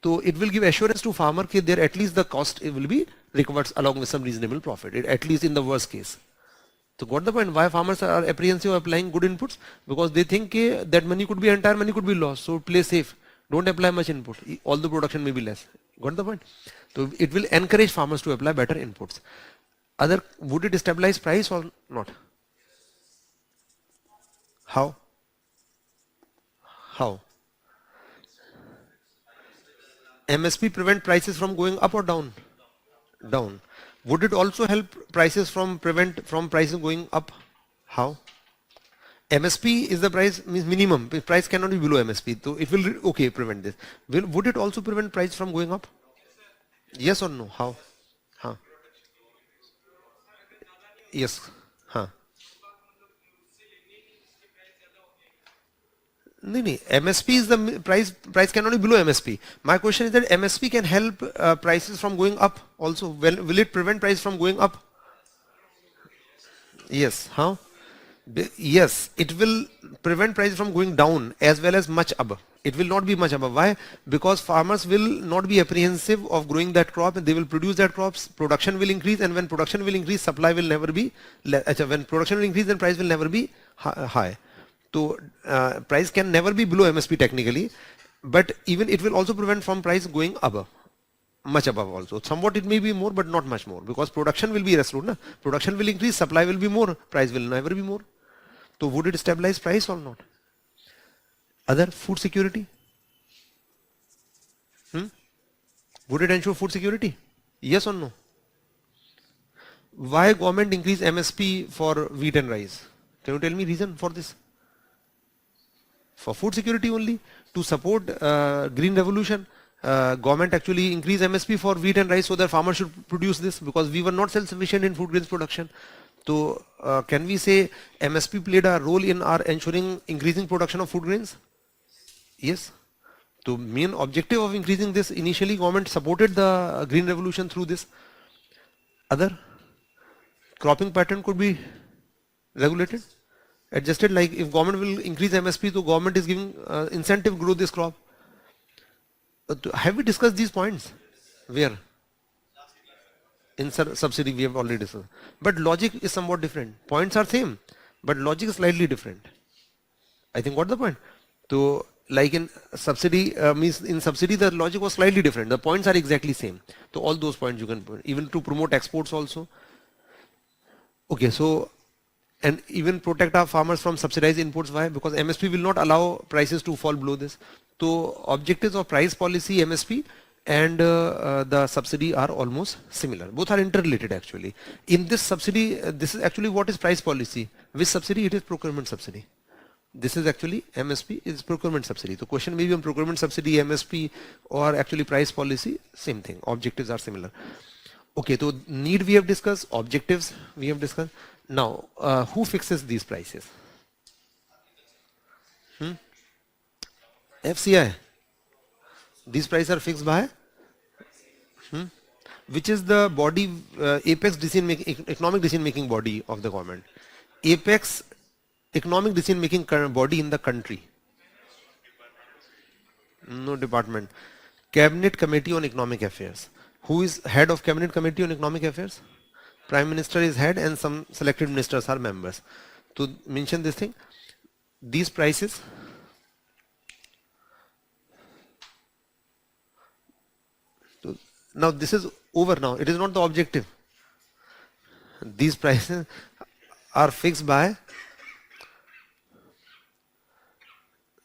So it will give assurance to farmer that there at least the cost will be recovered along with some reasonable profit, at least in the worst case. So got the point why farmers are apprehensive of applying good inputs? Because they think that entire money could be lost. So play safe. Don't apply much input. Although production may be less. Got the point? So it will encourage farmers to apply better inputs. Would it stabilize price or not? How? How? MSP prevent prices from going up or down? Down. Would it also help prices prevent from prices going up? How? MSP is the price, means minimum. Price cannot be below MSP. So it will prevent this. Would it also prevent price from going up? Yes or no? How? Huh. Yes. Huh. No, no. MSP is the price. Price cannot be below MSP. My question is that MSP can help prices from going up also. Will it prevent price from going up? Yes. How? Yes, it will prevent price from going down as well as much above. It will not be much above. Why? Because farmers will not be apprehensive of growing that crop and they will produce that crops. Production will increase, and when production will increase, supply will never be less. When production will increase, then price will never be high. So price can never be below MSP technically, but even it will also prevent from price going above. much above also. Somewhat it may be more, but not much more, because production will be irresolute. Na? Production will increase, supply will be more, price will never be more. So would it stabilize price or not? Other, food security. Would it ensure food security? Yes or no? Why government increase MSP for wheat and rice? Can you tell me reason for this? For food security only, to support green revolution. Government actually increase MSP for wheat and rice so that farmers should produce this, because we were not self-sufficient in food grains production. So can we say MSP played a role in our ensuring increasing production of food grains? Yes. So main objective of increasing this, initially government supported the green revolution through this. Other, cropping pattern could be regulated, adjusted, like if government will increase MSP, so government is giving incentive grow this crop. Have we discussed these points? Where? In subsidy we have already discussed. But logic is somewhat different. Points are same, but logic is slightly different. I think what the point? So like in subsidy, means in subsidy the logic was slightly different. The points are exactly same. So all those points you can put, even to promote exports also. Okay, so and even protect our farmers from subsidized inputs. Why? Because MSP will not allow prices to fall below this. So objectives of price policy, MSP and the subsidy are almost similar. Both are interrelated actually. In this subsidy, this is actually what is price policy. Which subsidy? It is procurement subsidy. This is actually MSP is procurement subsidy. So question may be on procurement subsidy, MSP or actually price policy, same thing. Objectives are similar. Okay, so need we have discussed, objectives we have discussed. Now, who fixes these prices? FCI. These prices are fixed by which is the body, apex decision making, economic decision making body of the government. Apex economic decision making body in the country. No department. Cabinet Committee on Economic Affairs. Who is head of Cabinet Committee on Economic Affairs? Prime Minister is head and some selected ministers are members. To mention this thing, these prices now this is over now. It is not the objective. These prices are fixed by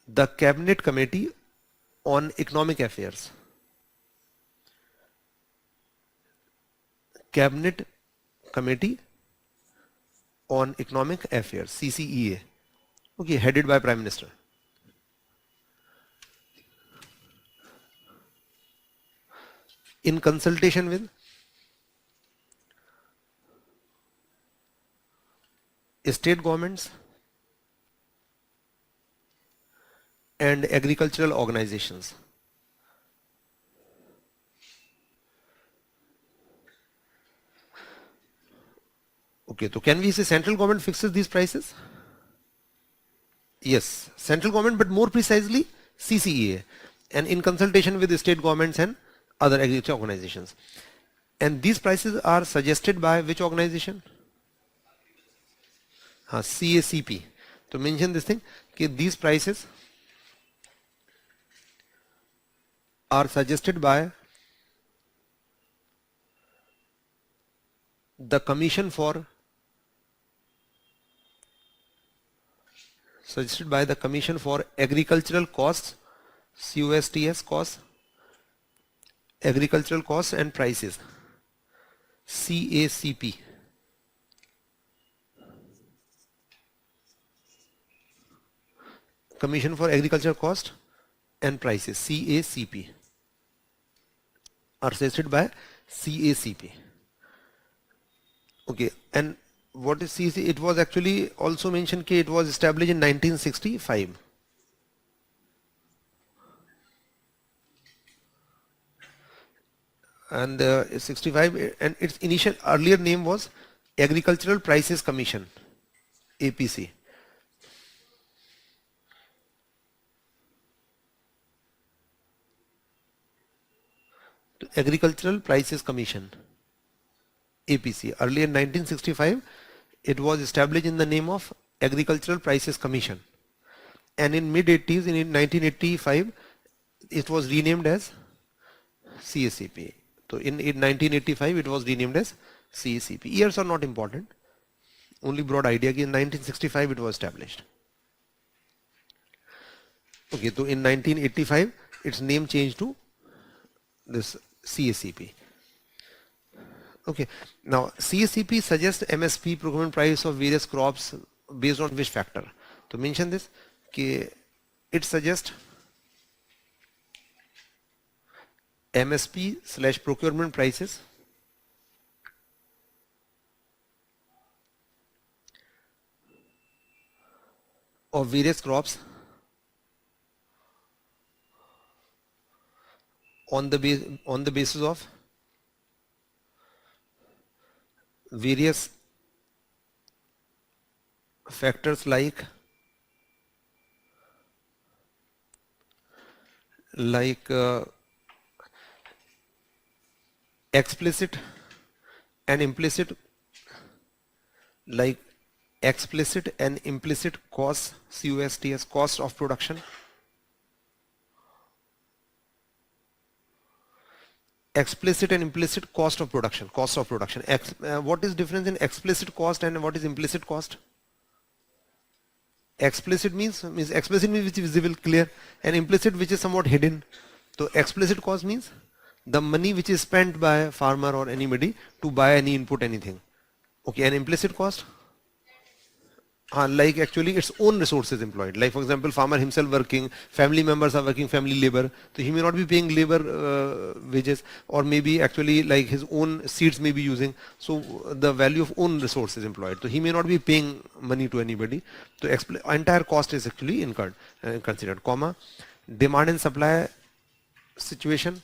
the Cabinet Committee on Economic Affairs. Cabinet Committee on Economic Affairs, CCEA. Okay, headed by Prime Minister. In consultation with state governments and agricultural organizations. Okay, so can we say central government fixes these prices? Yes, central government, but more precisely CCEA, and in consultation with the state governments and other agricultural organizations. And these prices are suggested by which organization? CACP. To mention this thing, okay, these prices are suggested by the Commission for Agricultural Costs, COSTS, costs, agricultural costs and prices, CACP. Commission for Agricultural Cost and Prices, CACP, are suggested by CACP. Okay, and what is CACP? It was actually also mentioned that it was established in 1965. And 65, and its initial earlier name was Agricultural Prices Commission, APC. Agricultural Prices Commission, APC. Earlier in 1965, it was established in the name of Agricultural Prices Commission. And in mid-80s, in 1985, it was renamed as CACP. So in 1985 it was renamed as CACP. Years are not important, only broad idea कि in 1965 it was established. Okay, so in 1985 its name changed to this CACP. Okay, now CACP suggests MSP procurement price of various crops based on which factor? To mention this, कि it suggests MSP / procurement prices of various crops on the basis of various factors like explicit and implicit, like explicit and implicit costs, COSTS, cost of production, explicit and implicit cost of production, what is difference in explicit cost and what is implicit cost? Explicit means which is visible, clear, and implicit which is somewhat hidden. So explicit cost means the money which is spent by a farmer or anybody to buy any input, anything. Okay, and implicit cost, like actually its own resources employed. Like for example, farmer himself working, family members are working, family labor. So he may not be paying labor wages, or maybe actually like his own seeds may be using. So the value of own resources employed. So he may not be paying money to anybody. So entire cost is actually incurred, considered. Comma, demand and supply situation.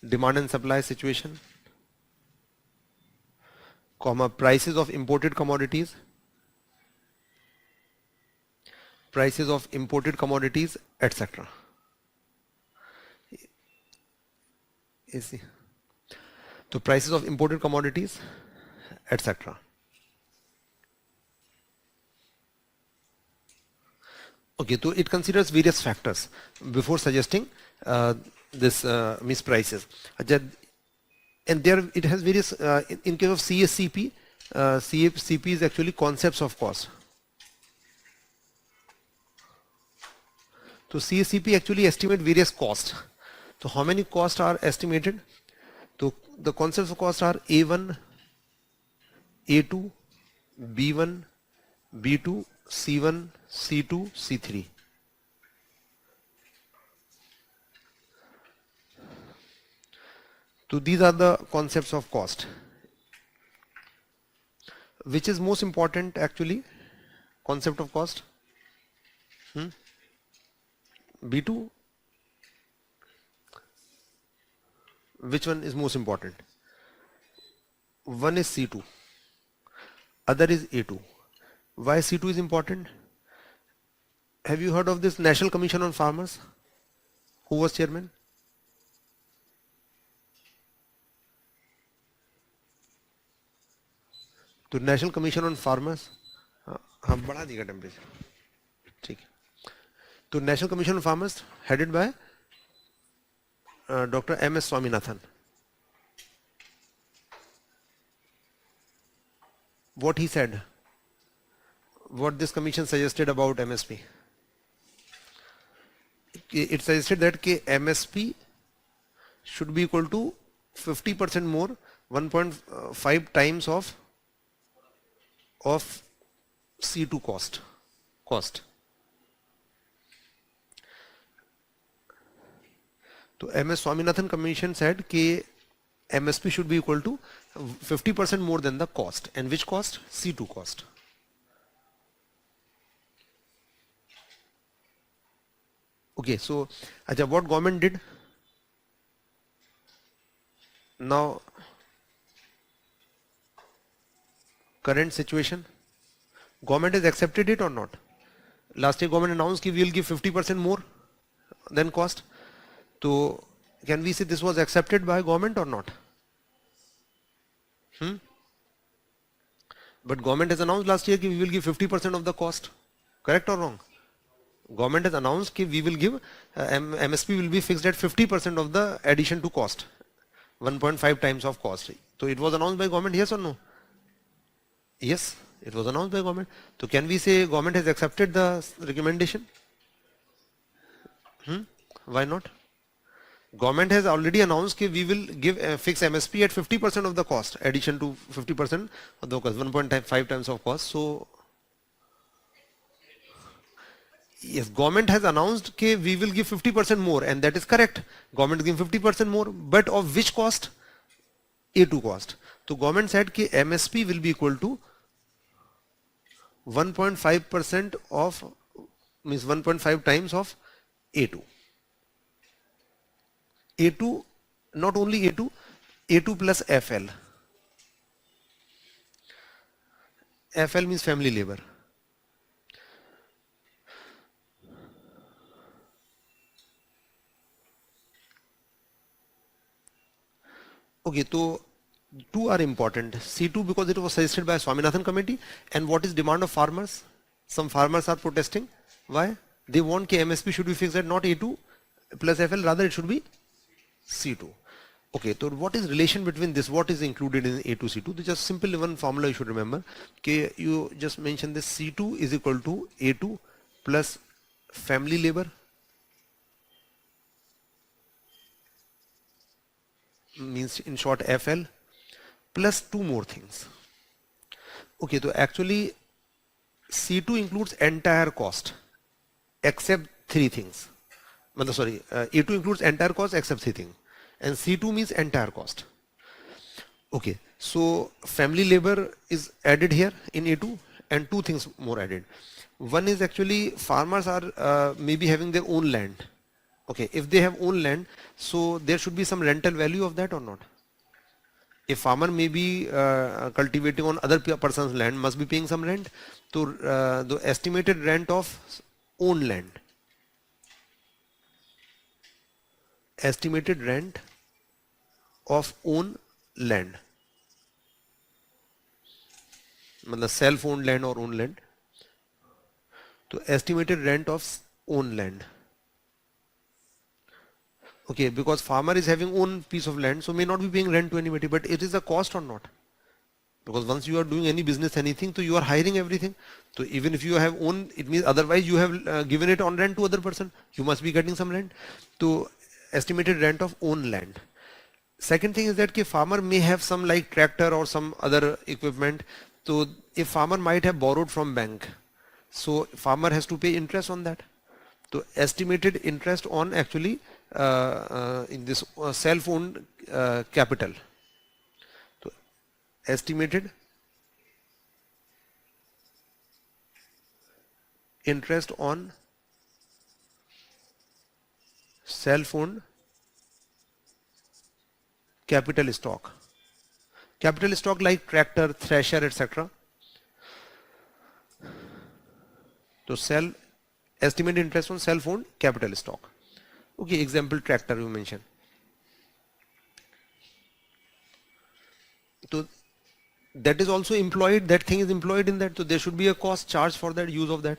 Demand and supply situation. Comma, prices of imported commodities, etc. So prices of imported commodities, etc. Okay, so it considers various factors before suggesting this misprices. And there it has various, in case of CACP, CACP is actually concepts of cost. So CACP actually estimate various costs. So how many costs are estimated? So the concepts of cost are A1, A2, B1, B2, C1, C2, C3. So these are the concepts of cost. Which is most important actually? Concept of cost? B2? Which one is most important? One is C2. Other is A2. Why C2 is important? Have you heard of this National Commission on Farmers? Who was chairman? तो national commission on farmers, हाँ बढ़ा देगा temperature, ठीक है. तो national commission on farmers headed by doctor MS Swaminathan. What he said, what this commission suggested about MSP. It suggested that MSP should be equal to 50% more, 1.5 times of C2 cost. So MS Swaminathan Commission said that MSP should be equal to 50% more than the cost. And which cost? C2 cost. Okay, so what government did? Now, current situation, government has accepted it or not? Last year government announced that we will give 50% more than cost. So can we say this was accepted by government or not? But government has announced last year that we will give 50% of the cost. Correct or wrong? Government has announced that we will give MSP will be fixed at 50% of the addition to cost, 1.5 times of cost. So it was announced by government, yes or no? Yes, it was announced by government. So can we say government has accepted the recommendation? Why not? Government has already announced that we will give fix MSP at 50% of the cost, addition to 50% of the cost, 1.5 times of cost. So yes, government has announced that we will give 50% more, and that is correct. Government give 50% more, but of which cost? A2 cost. So government said that MSP will be equal to 1.5% of, means 1.5 times of A2. A2, not only A2, A2 plus FL. FL means family labor. Okay, so two are important. C2 because it was suggested by Swaminathan committee, and what is demand of farmers? Some farmers are protesting. Why? They want that MSP should be fixed at not A2 plus FL, rather it should be C2. Okay, so what is relation between this? What is included in A2 C2? This is just simple one formula you should remember. Okay, you just mentioned this C2 is equal to A2 plus family labor means in short FL plus two more things. Okay, so actually C2 includes entire cost except three things. Sorry, A2 includes entire cost except three things, and C2 means entire cost. Okay, so family labor is added here in A2 and two things more added. One is actually farmers are maybe having their own land. Okay, if they have own land, so there should be some rental value of that or not? A farmer may be cultivating on other person's land, must be paying some rent. So the estimated rent of own land, estimated rent of own land, self owned land or own land. So estimated rent of own land. Okay, because farmer is having own piece of land, so may not be paying rent to anybody, but it is a cost or not? Because once you are doing any business, anything, so you are hiring everything. So even if you have own, it means otherwise you have given it on rent to other person. You must be getting some rent. So estimated rent of own land. Second thing is that farmer may have some like tractor or some other equipment. So a farmer might have borrowed from bank. So farmer has to pay interest on that. So estimated interest on actually in this self-owned capital. So estimated interest on self-owned capital stock. Capital stock like tractor, thresher, etc. So estimated interest on self-owned capital stock. Okay, example tractor you mentioned. So that is also employed, that thing is employed in that, so there should be a cost charge for that use of that.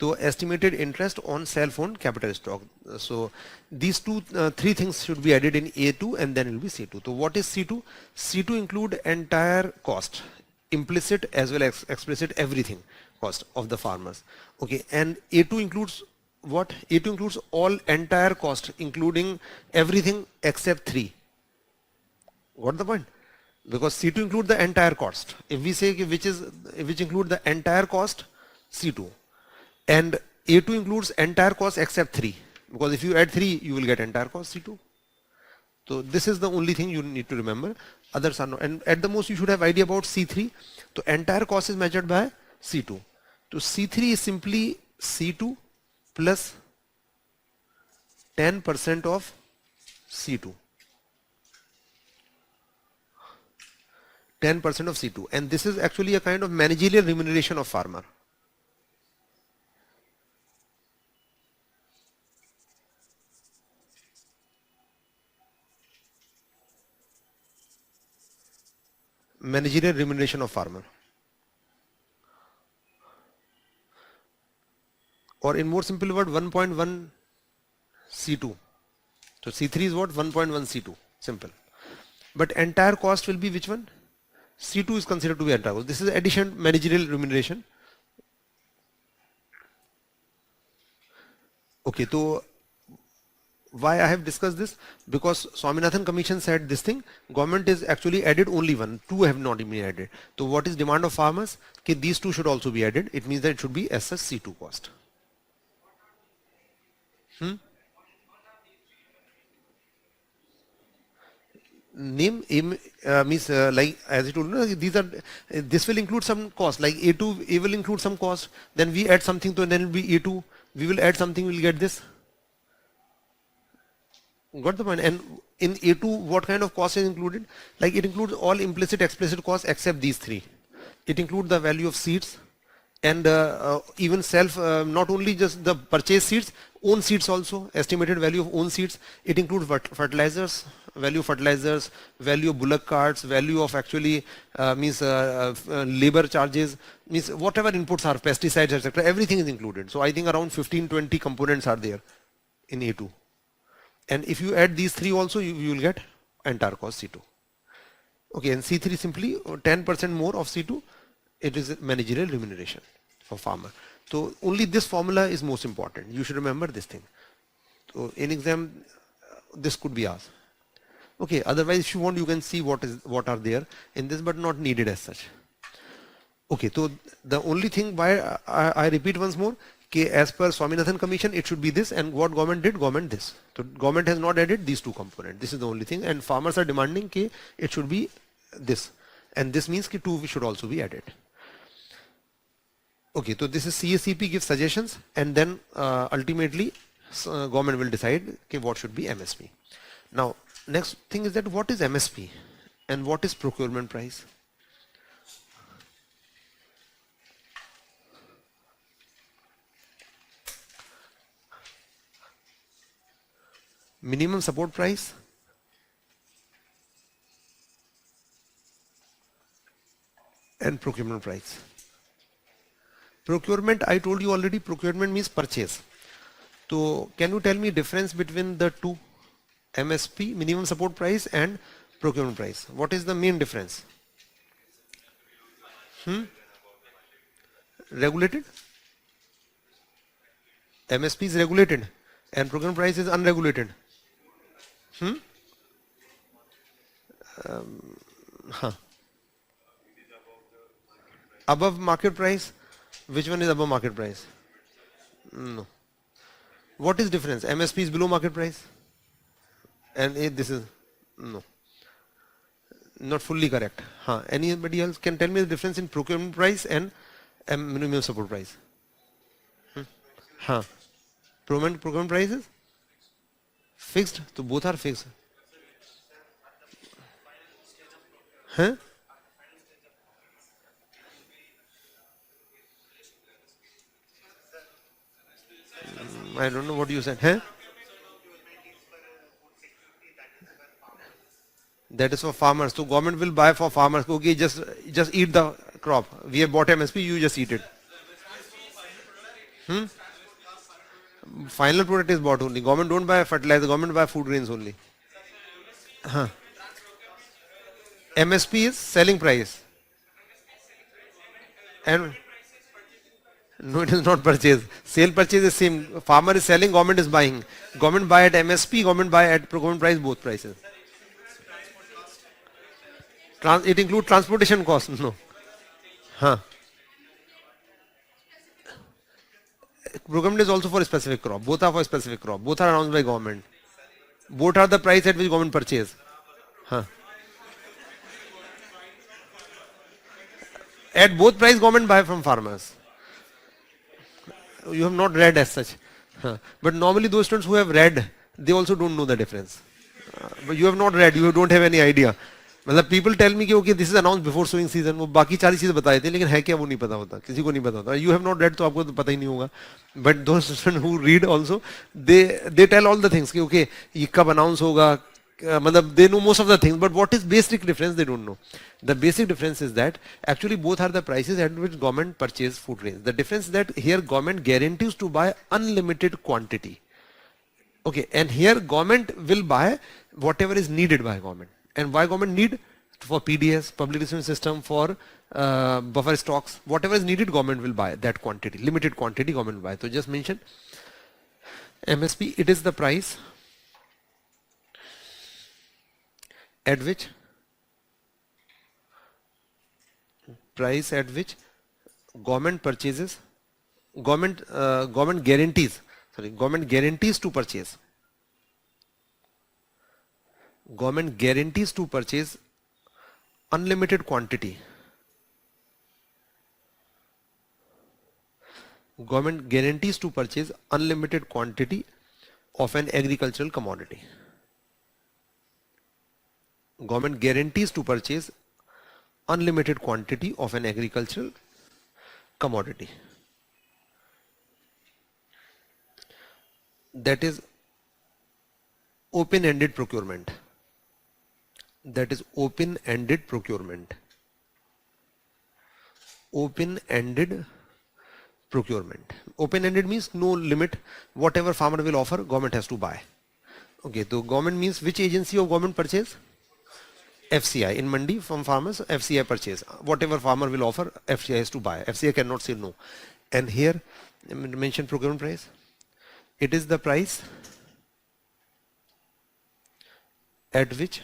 So estimated interest on self-owned capital stock. So these three things should be added in A2 and then it will be C2. So what is C2? C2 include entire cost, implicit as well as explicit, everything cost of the farmers. Okay, and A2 includes what? A2 includes all entire cost, including everything except three. Got the point? Because C2 include the entire cost. If we say which include the entire cost, C2, and A2 includes entire cost except three. Because if you add three, you will get entire cost C2. So this is the only thing you need to remember. Others are not. And at the most, you should have idea about C3. So entire cost is measured by C2. So C3 is simply C2 plus 10% of C2. 10% of C2, and this is actually a kind of managerial remuneration of farmer. Managerial remuneration of farmer. or in more simple word 1.1 C2. So C3 is what? 1.1 C2. Simple. But entire cost will be which one? C2 is considered to be entire cost. This is addition managerial remuneration. Okay, so why I have discussed this? Because Swaminathan Commission said this thing, government is actually added only one, two have not been added. So what is demand of farmers? Okay, these two should also be added. It means that it should be as such C2 cost. Name means like as I told you, these are this will include some cost, like A2, A will include some cost, then we add something to then it will be A2, we will add something, we'll get this. Got the point? And in A2 what kind of cost is included? Like it includes all implicit explicit costs except these three. It includes the value of seeds and even self, not only just the purchase seeds, own seeds also, estimated value of own seeds. It includes fertilizers, value of fertilizers, value of bullock carts, value of actually means labor charges, means whatever inputs are, pesticides, etc. Everything is included. So I think around 15-20 components are there in A2. And if you add these three also, you will get entire cost C2. Okay, and C3 simply 10% more of C2, it is managerial remuneration for farmer. So only this formula is most important. You should remember this thing. So in exam, this could be asked. Okay, otherwise if you want, you can see what are there in this, but not needed as such. Okay, so the only thing why I repeat once more, okay, as per Swaminathan Commission, it should be this, and what government did, government this. So government has not added these two components. This is the only thing, and farmers are demanding that it should be this, and this means that two should also be added. Okay, so this is CACP gives suggestions, and then ultimately government will decide what should be MSP. Now, next thing is that what is MSP and what is procurement price? Minimum support price and procurement price. Procurement, I told you already, procurement means purchase. So can you tell me difference between the two, MSP, minimum support price, and procurement price? What is the main difference? Regulated? MSP is regulated and procurement price is unregulated. Above market price? Which one is above market price? No. What is difference? MSP is below market price and this is no, not fully correct. Anybody else can tell me the difference in procurement price and minimum support price? Procurement price is fixed, so both are fixed. I don't know what you said. That is for farmers. So government will buy for farmers. Okay, just eat the crop. We have bought MSP, you just eat it. Final product is bought only. Government don't buy fertilizer, government buy food grains only. MSP is selling price. And no, it is not purchase. Sale purchase is same. Farmer is selling, government is buying. Government buy at MSP, government buy at procurement price, both prices. It includes transportation cost. No. Procurement is also for a specific crop. Both are for a specific crop. Both are announced by government. Both are the price at which government purchase. At both price, government buy from farmers. You have not read as such. But normally those students who have read, they also don't know the difference. But you have not read, you don't have any idea. मतलब people tell me कि okay, this is announced before sowing season. वो बाकी सारी चीजें बता देते हैं, लेकिन है क्या वो नहीं पता होता, किसी को नहीं पता होता. You have not read, तो आपको तो पता ही नहीं होगा. But those students who read also, they tell all the things कि okay, ये कब announce होगा, they know most of the things, but what is basic difference they don't know. The basic difference is that actually both are the prices at which government purchase food grains. The difference is that here government guarantees to buy unlimited quantity. Okay, and here government will buy whatever is needed by government. And why government need? For PDS, public distribution system, for buffer stocks, whatever is needed government will buy that quantity, limited quantity government will buy. So just mention MSP, it is the price at which government purchases, government guarantees to purchase, government guarantees to purchase unlimited quantity, government guarantees to purchase unlimited quantity of an agricultural commodity. Government guarantees to purchase unlimited quantity of an agricultural commodity. That is open-ended procurement. That is open-ended procurement. Open-ended procurement. Open-ended means no limit. Whatever farmer will offer, government has to buy. Okay, so government means which agency of government purchase? FCI. In Mandi from farmers, FCI purchase. Whatever farmer will offer, FCI has to buy. FCI cannot say no. And here, mention procurement price. It is the price at which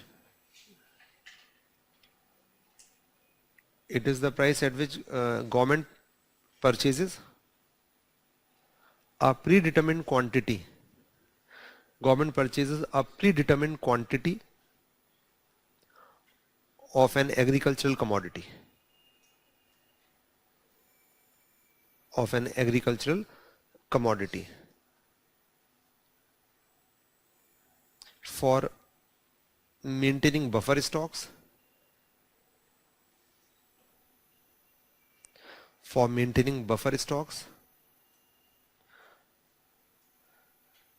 government purchases a predetermined quantity. Government purchases a predetermined quantity of an agricultural commodity. Of an agricultural commodity. For maintaining buffer stocks,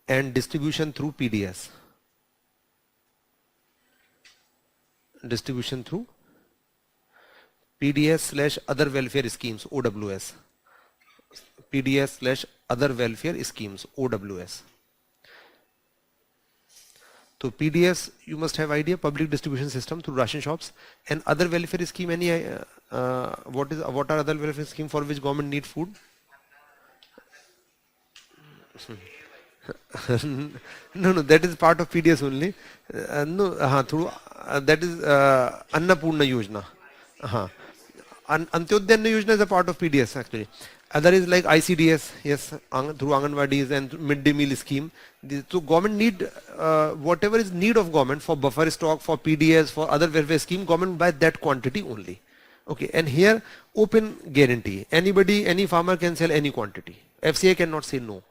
and distribution through PDS. Distribution through PDS/other welfare schemes, OWS. PDS/other welfare schemes, OWS. So PDS, you must have idea, public distribution system through ration shops, and other welfare scheme. Any what are other welfare scheme for which government need food? No, that is part of PDS only. That is Annapurna Yojana. Antyodaya Yojana is a part of PDS actually. Other is like ICDS, yes, through Anganwadis and midday meal scheme. So government need whatever is need of government for buffer stock, for PDS, for other welfare scheme, government buy that quantity only. Okay, and here open guarantee. Anybody, any farmer can sell any quantity. FCI cannot say no.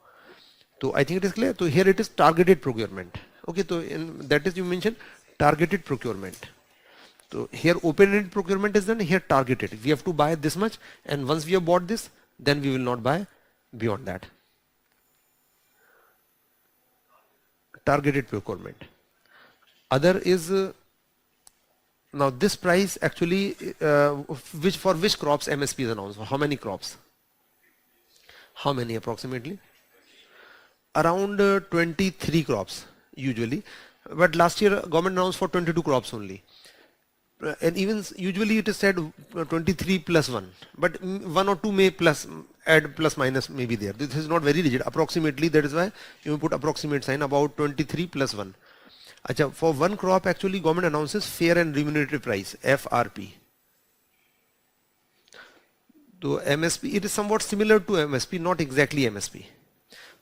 So I think it is clear. So here it is targeted procurement. Okay, so that is you mentioned targeted procurement. So here open-ended procurement is done, here targeted. We have to buy this much, and once we have bought this, then we will not buy beyond that. Targeted procurement. Other is now this price actually for which crops MSP is announced. For how many crops? How many approximately? Around 23 crops usually, but last year government announced for 22 crops only. And even usually it is said 23 plus 1, but 1 or 2 may add plus minus may be there. This is not very rigid. Approximately, that is why you put approximate sign, about 23 plus 1. Achha, for one crop actually government announces fair and remunerative price, FRP. So MSP, it is somewhat similar to MSP, not exactly MSP.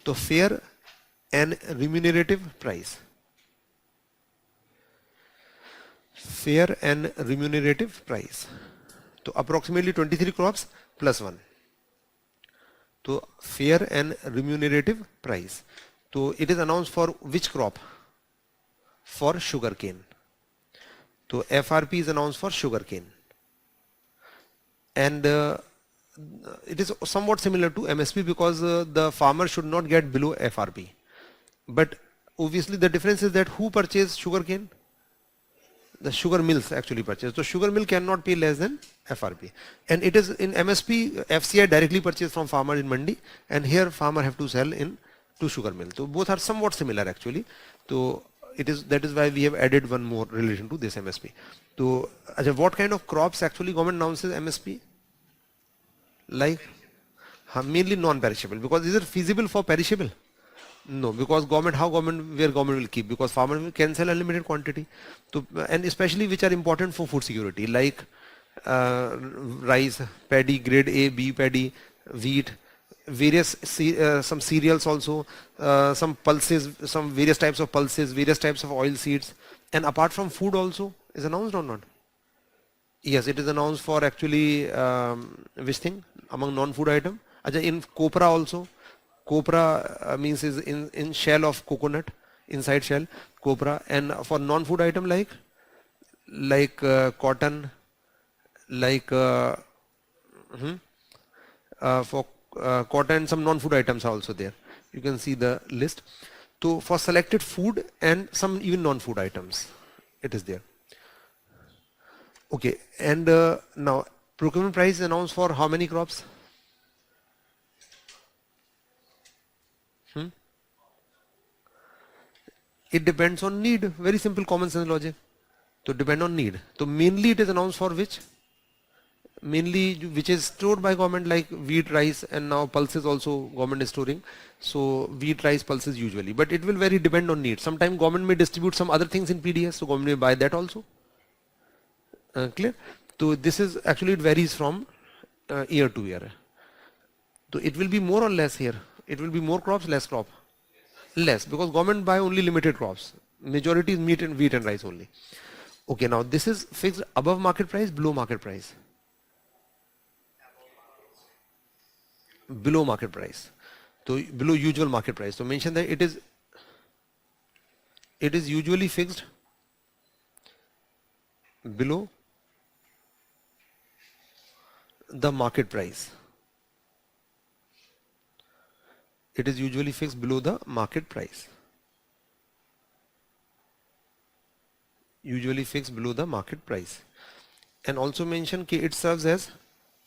So fair and remunerative price. Fair and remunerative price. So approximately 23 crops plus 1. So fair and remunerative price. So it is announced for which crop? For sugarcane. So FRP is announced for sugarcane. And it is somewhat similar to MSP because the farmer should not get below FRP. But obviously the difference is that who purchased sugar cane? The sugar mills actually purchase. So sugar mill cannot pay less than FRP. And it is in MSP, FCI directly purchase from farmer in mandi, and here farmer have to sell in to sugar mill. So both are somewhat similar actually. So it is, that is why we have added one more relation to this MSP. So what kind of crops actually government announces MSP? Like mainly non-perishable, because is it feasible for perishable? No, because government, how government, where government will keep, because farmer can sell unlimited quantity. So, and especially which are important for food security, like rice, paddy, grade A, B paddy, wheat, various some cereals also, some pulses, some various types of pulses, various types of oil seeds, and apart from food also is announced or not? Yes, it is announced for actually which thing among non-food item. Acha, in copra also. Copra means is in shell of coconut, inside shell, copra. And for non-food item like cotton, like for cotton, some non-food items are also there. You can see the list. So for selected food and some even non-food items, it is there. Okay, and now procurement price is announced for how many crops? It depends on need. Very simple common sense logic. So depend on need. So mainly it is announced for which? Mainly which is stored by government, like wheat, rice, and now pulses also government is storing. So wheat, rice, pulses usually. But it will very depend on need. Sometimes government may distribute some other things in PDS, so government may buy that also. Clear? So this is actually, it varies from year to year. So it will be more or less here. It will be more crops, less crop. Less, because government buy only limited crops. Majority is meat and wheat and rice only. Okay, now this is fixed above market price, below market price. Below market price. So below usual market price. So mention that it is usually fixed below the market price. It is usually fixed below the market price. Usually fixed below the market price. And also mention that it serves as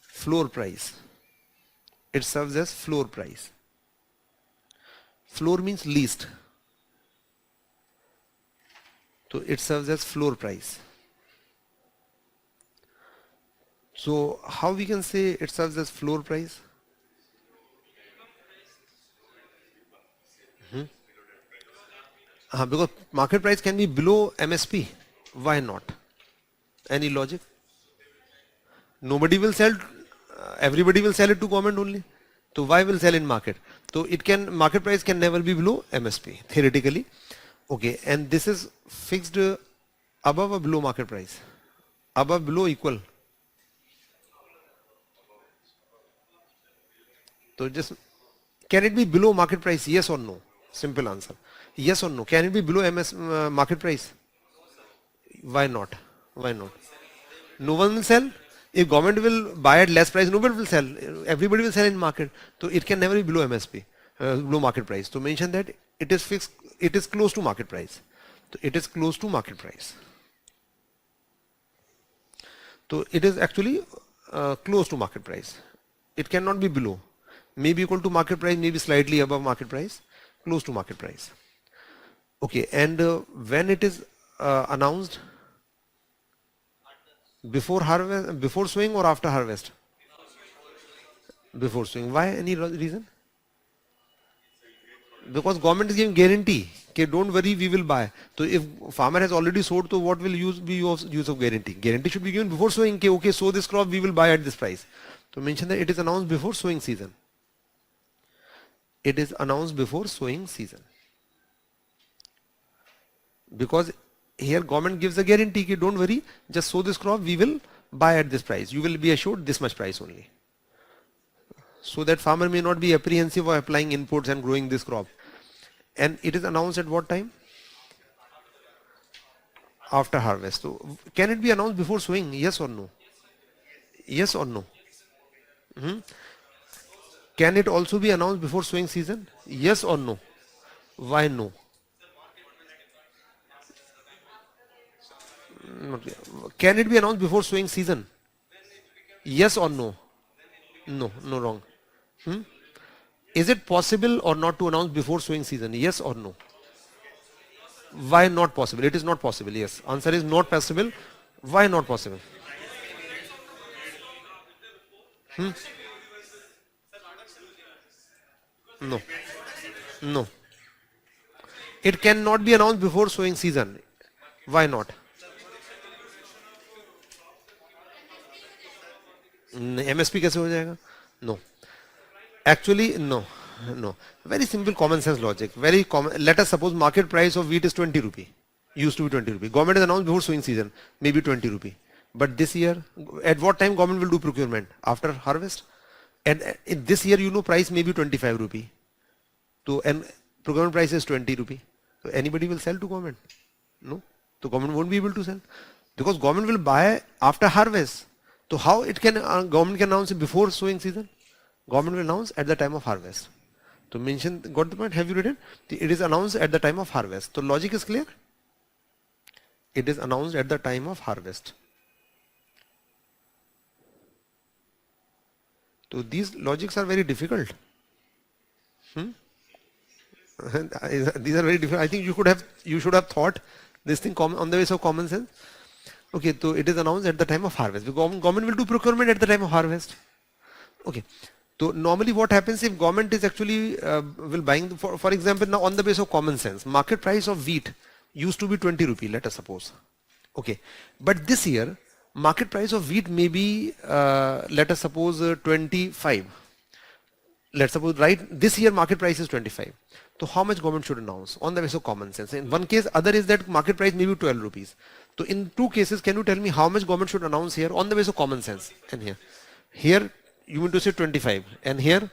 floor price. It serves as floor price. Floor means least. So it serves as floor price. So how we can say it serves as floor price? Because market price can be below MSP. Why not? Any logic? Nobody will sell, everybody will sell it to government only. So why will sell in market? So it can, market price can never be below MSP, theoretically. Okay, and this is fixed above or below market price? Above, below, equal? So just, can it be below market price? Yes or no? Simple answer. Yes or no? Can it be below market price? Why not? Why not? No one will sell. If government will buy at less price, nobody will sell. Everybody will sell in market. So it can never be below MSP, below market price. So mention that it is fixed, it is close to market price. So it is close to market price. So it is actually close to market price. It cannot be below. Maybe equal to market price, maybe slightly above market price, close to market price. Okay, and when it is announced, before harvest, before sowing or after harvest? Before sowing. Why? Any reason? Because government is giving guarantee. Okay, don't worry, we will buy. So if farmer has already sowed, so what will be use of guarantee? Guarantee should be given before sowing. Okay, sow this crop, we will buy at this price. So mention that it is announced before sowing season. It is announced before sowing season. Because here government gives a guarantee, okay, don't worry, just sow this crop, we will buy at this price. You will be assured this much price only. So that farmer may not be apprehensive of applying inputs and growing this crop. And it is announced at what time? After harvest. So can it be announced before sowing? Yes or no? Yes or no? Can it also be announced before sowing season? Yes or no? Why no? Not yet. Can it be announced before sowing season? Yes or no? No, no, wrong. Hmm? Is it possible or not to announce before sowing season? Yes or no? Why not possible? It is not possible. Yes. Answer is not possible. Why not possible? No. No. It cannot be announced before sowing season. Why not? MSP कैसे हो जाएगा? No. Actually, no. No. Very simple common sense logic. Very common. Let us suppose market price of wheat is 20 rupee. Used to be 20 rupee. Government has announced before sowing season, maybe 20 rupee. But this year, at what time government will do procurement? After harvest? And in this year, price may be 25 rupee. So, and procurement price is 20 rupee. So anybody will sell to government? No. So government won't be able to sell. Because government will buy after harvest. So how it can, government can announce it before sowing season? Government will announce at the time of harvest. To mention, got the point? Have you written? It is announced at the time of harvest. So logic is clear? It is announced at the time of harvest. So these logics are very difficult. These are very difficult. I think you should have thought this thing on the basis of common sense. Okay, so it is announced at the time of harvest. Government will do procurement at the time of harvest. Okay. So normally what happens if government is actually will buying, for example, now on the basis of common sense, market price of wheat used to be 20 rupee, let us suppose. Okay. But this year, market price of wheat may be, let us suppose 25. Let's suppose, right, this year market price is 25. So how much government should announce on the basis of common sense? In one case, other is that market price may be 12 rupees. So in two cases, can you tell me how much government should announce here on the basis of common sense? And here you mean to say 25, and here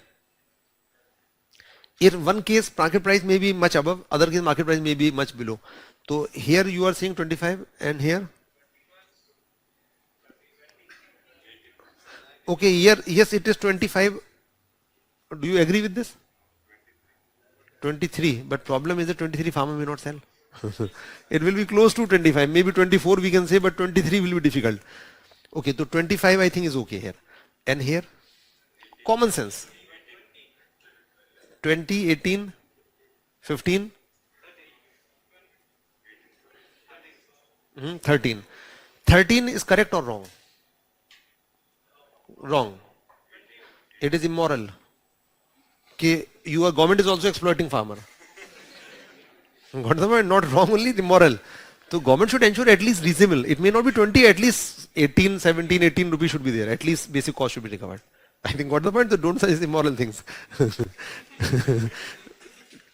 in one case market price may be much above, other case market price may be much below. So here you are saying 25, and here, okay, here yes it is 25. Do you agree with this? 23, but problem is that 23 farmer may not sell. It will be close to 25, maybe 24 we can say, but 23 will be difficult. Okay, so 25 I think is okay here. And here, common sense. 20, 18, 15, 13. 13 is correct or wrong? Wrong. It is immoral. Your government is also exploiting farmer. Got the point? Not wrong, only immoral. So government should ensure at least reasonable. It may not be 20, at least 18, 17, 18 rupees should be there. At least basic cost should be recovered. I think got the point? So don't say immoral things.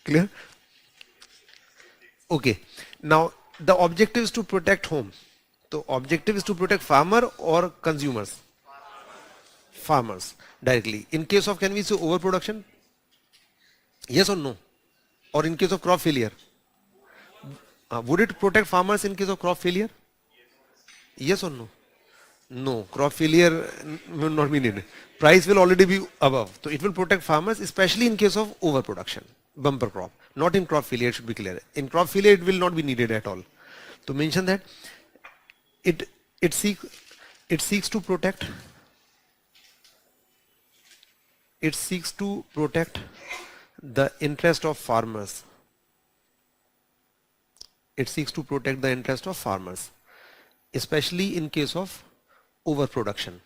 Clear? Okay. Now the objective is to protect whom? The objective is to protect farmer or consumers? Farmers directly. In case of, can we say overproduction? Yes or no? Or in case of crop failure? Would it protect farmers in case of crop failure? Yes or no? No, crop failure will not be needed. Price will already be above. So it will protect farmers, especially in case of overproduction, bumper crop. Not in crop failure, it should be clear. In crop failure, it will not be needed at all. To mention that, it seeks to protect. It seeks to protect the interest of farmers. It seeks to protect the interest of farmers, especially in case of overproduction.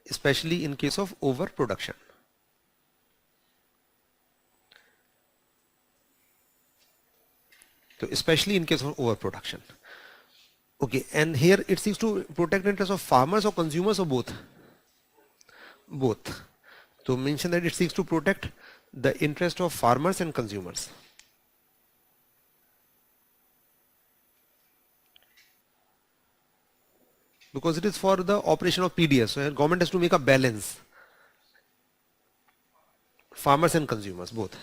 Especially in case of overproduction. So especially in case of overproduction. Okay, and here it seeks to protect the interest of farmers or consumers or both? Both. So mention that it seeks to protect the interest of farmers and consumers. Because it is for the operation of PDS. So government has to make a balance. Farmers and consumers, both.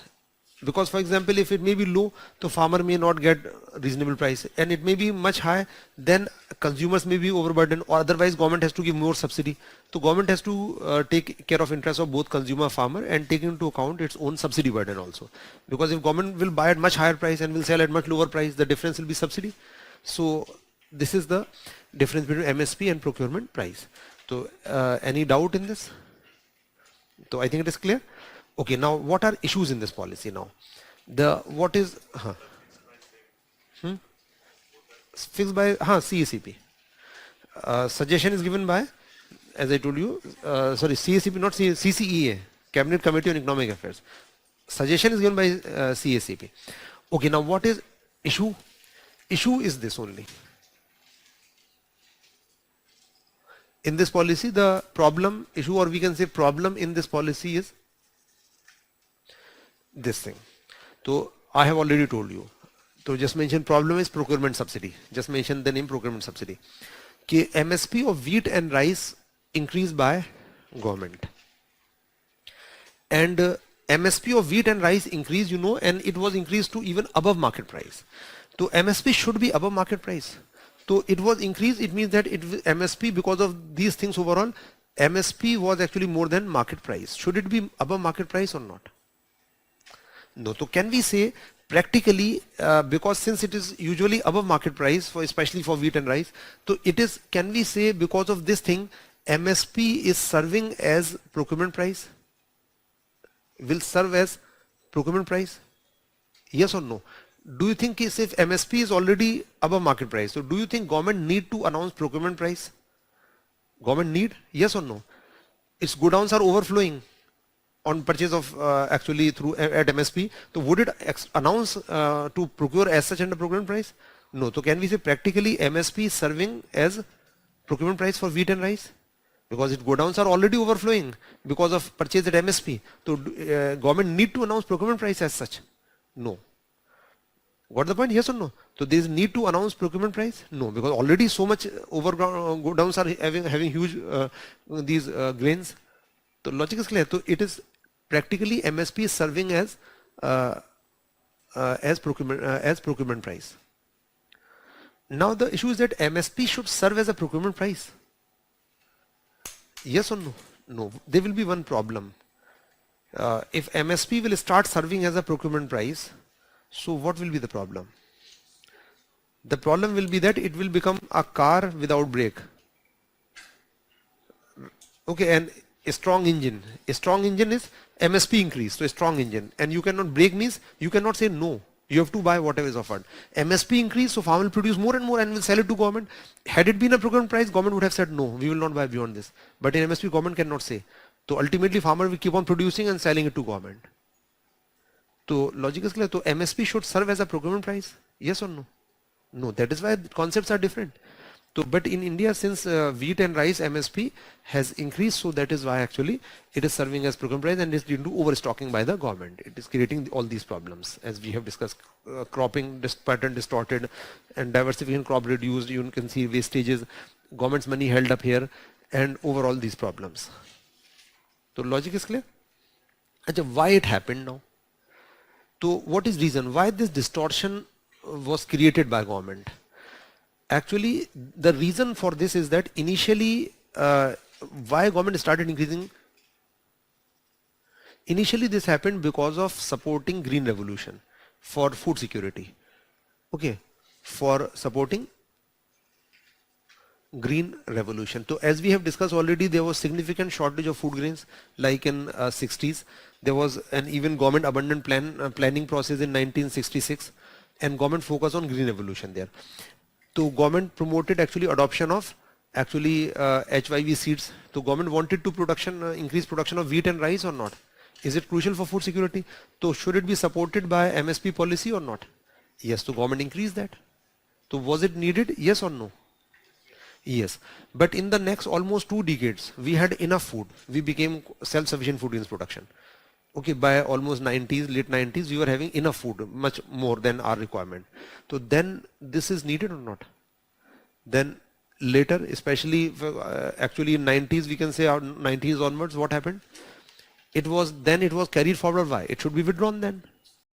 Because for example, if it may be low, the farmer may not get reasonable price, and it may be much high, then consumers may be overburdened, or otherwise government has to give more subsidy. So government has to take care of interest of both consumer farmer and take into account its own subsidy burden also. Because if government will buy at much higher price and will sell at much lower price, the difference will be subsidy. So This is the difference between MSP and procurement price. So any doubt in this? So I think it is clear. Okay, now what are issues in this policy now? What is fixed by CACP. Suggestion is given by, as I told you, sorry, CACP, not CCEA, Cabinet Committee on Economic Affairs. Suggestion is given by CACP. Okay, now what is issue? Issue is this only. In this policy, the problem, issue, or we can say problem in this policy is this thing. So I have already told you. So just mention problem is procurement subsidy. Just mention the name procurement subsidy. कि MSP of wheat and rice increased by government. And MSP of wheat and rice increased, and it was increased to even above market price. So MSP should be above market price. So it was increased, it means that MSP, because of these things overall, MSP was actually more than market price. Should it be above market price or not? No. So can we say practically, because since it is usually above market price, especially for wheat and rice, so it is, can we say because of this thing, MSP is serving as procurement price? Will serve as procurement price? Yes or no? Do you think if MSP is already above market price, so do you think government need to announce procurement price? Government need? Yes or no? Its godowns are overflowing on purchase of actually through at MSP. So would it announce to procure as such under procurement price? No. So can we say practically MSP is serving as procurement price for wheat and rice? Because its godowns are already overflowing because of purchase at MSP. So government need to announce procurement price as such? No. Got the point? Yes or no? So there is need to announce procurement price? No, because already so much godowns are having huge these grains. So logic is clear. So it is practically MSP is serving as procurement price. Now the issue is that MSP should serve as a procurement price. Yes or no? No. There will be one problem. If MSP will start serving as a procurement price, so what will be the problem? The problem will be that it will become a car without brake. Okay, and a strong engine. A strong engine is MSP increase, so a strong engine. And you cannot brake means you cannot say no. You have to buy whatever is offered. MSP increase, so farmer will produce more and more and will sell it to government. Had it been a procurement price, government would have said no, we will not buy beyond this. But in MSP, government cannot say. So ultimately, farmer will keep on producing and selling it to government. So logic is clear. So MSP should serve as a procurement price. Yes or no? No. That is why the concepts are different. So, but in India, since wheat and rice MSP has increased, so that is why actually it is serving as procurement price and is due to overstocking by the government. It is creating all these problems, as we have discussed. Cropping pattern distorted and diversification crop reduced. You can see wastages, government's money held up here, and overall these problems. So logic is clear. Achha, why it happened now? So what is reason? Why this distortion was created by government? Actually, the reason for this is that initially, why government started increasing? Initially, this happened because of supporting green revolution for food security. Okay, for supporting green revolution. So as we have discussed already, there was significant shortage of food grains, like in 60s. There was an even government abundant planning process in 1966, and government focused on green revolution there. So government promoted actually adoption of actually HYV seeds. So government wanted to increase production of wheat and rice or not? Is it crucial for food security? So should it be supported by MSP policy or not? Yes, so government increased that. So was it needed? Yes or no? Yes. But in the next almost 2 decades, we had enough food. We became self-sufficient food grains production. Okay, by almost 90s, late 90s, we were having enough food, much more than our requirement. So then this is needed or not? Then later, especially actually in 90s, we can say our 90s onwards, what happened? It was carried forward. Why? It should be withdrawn then.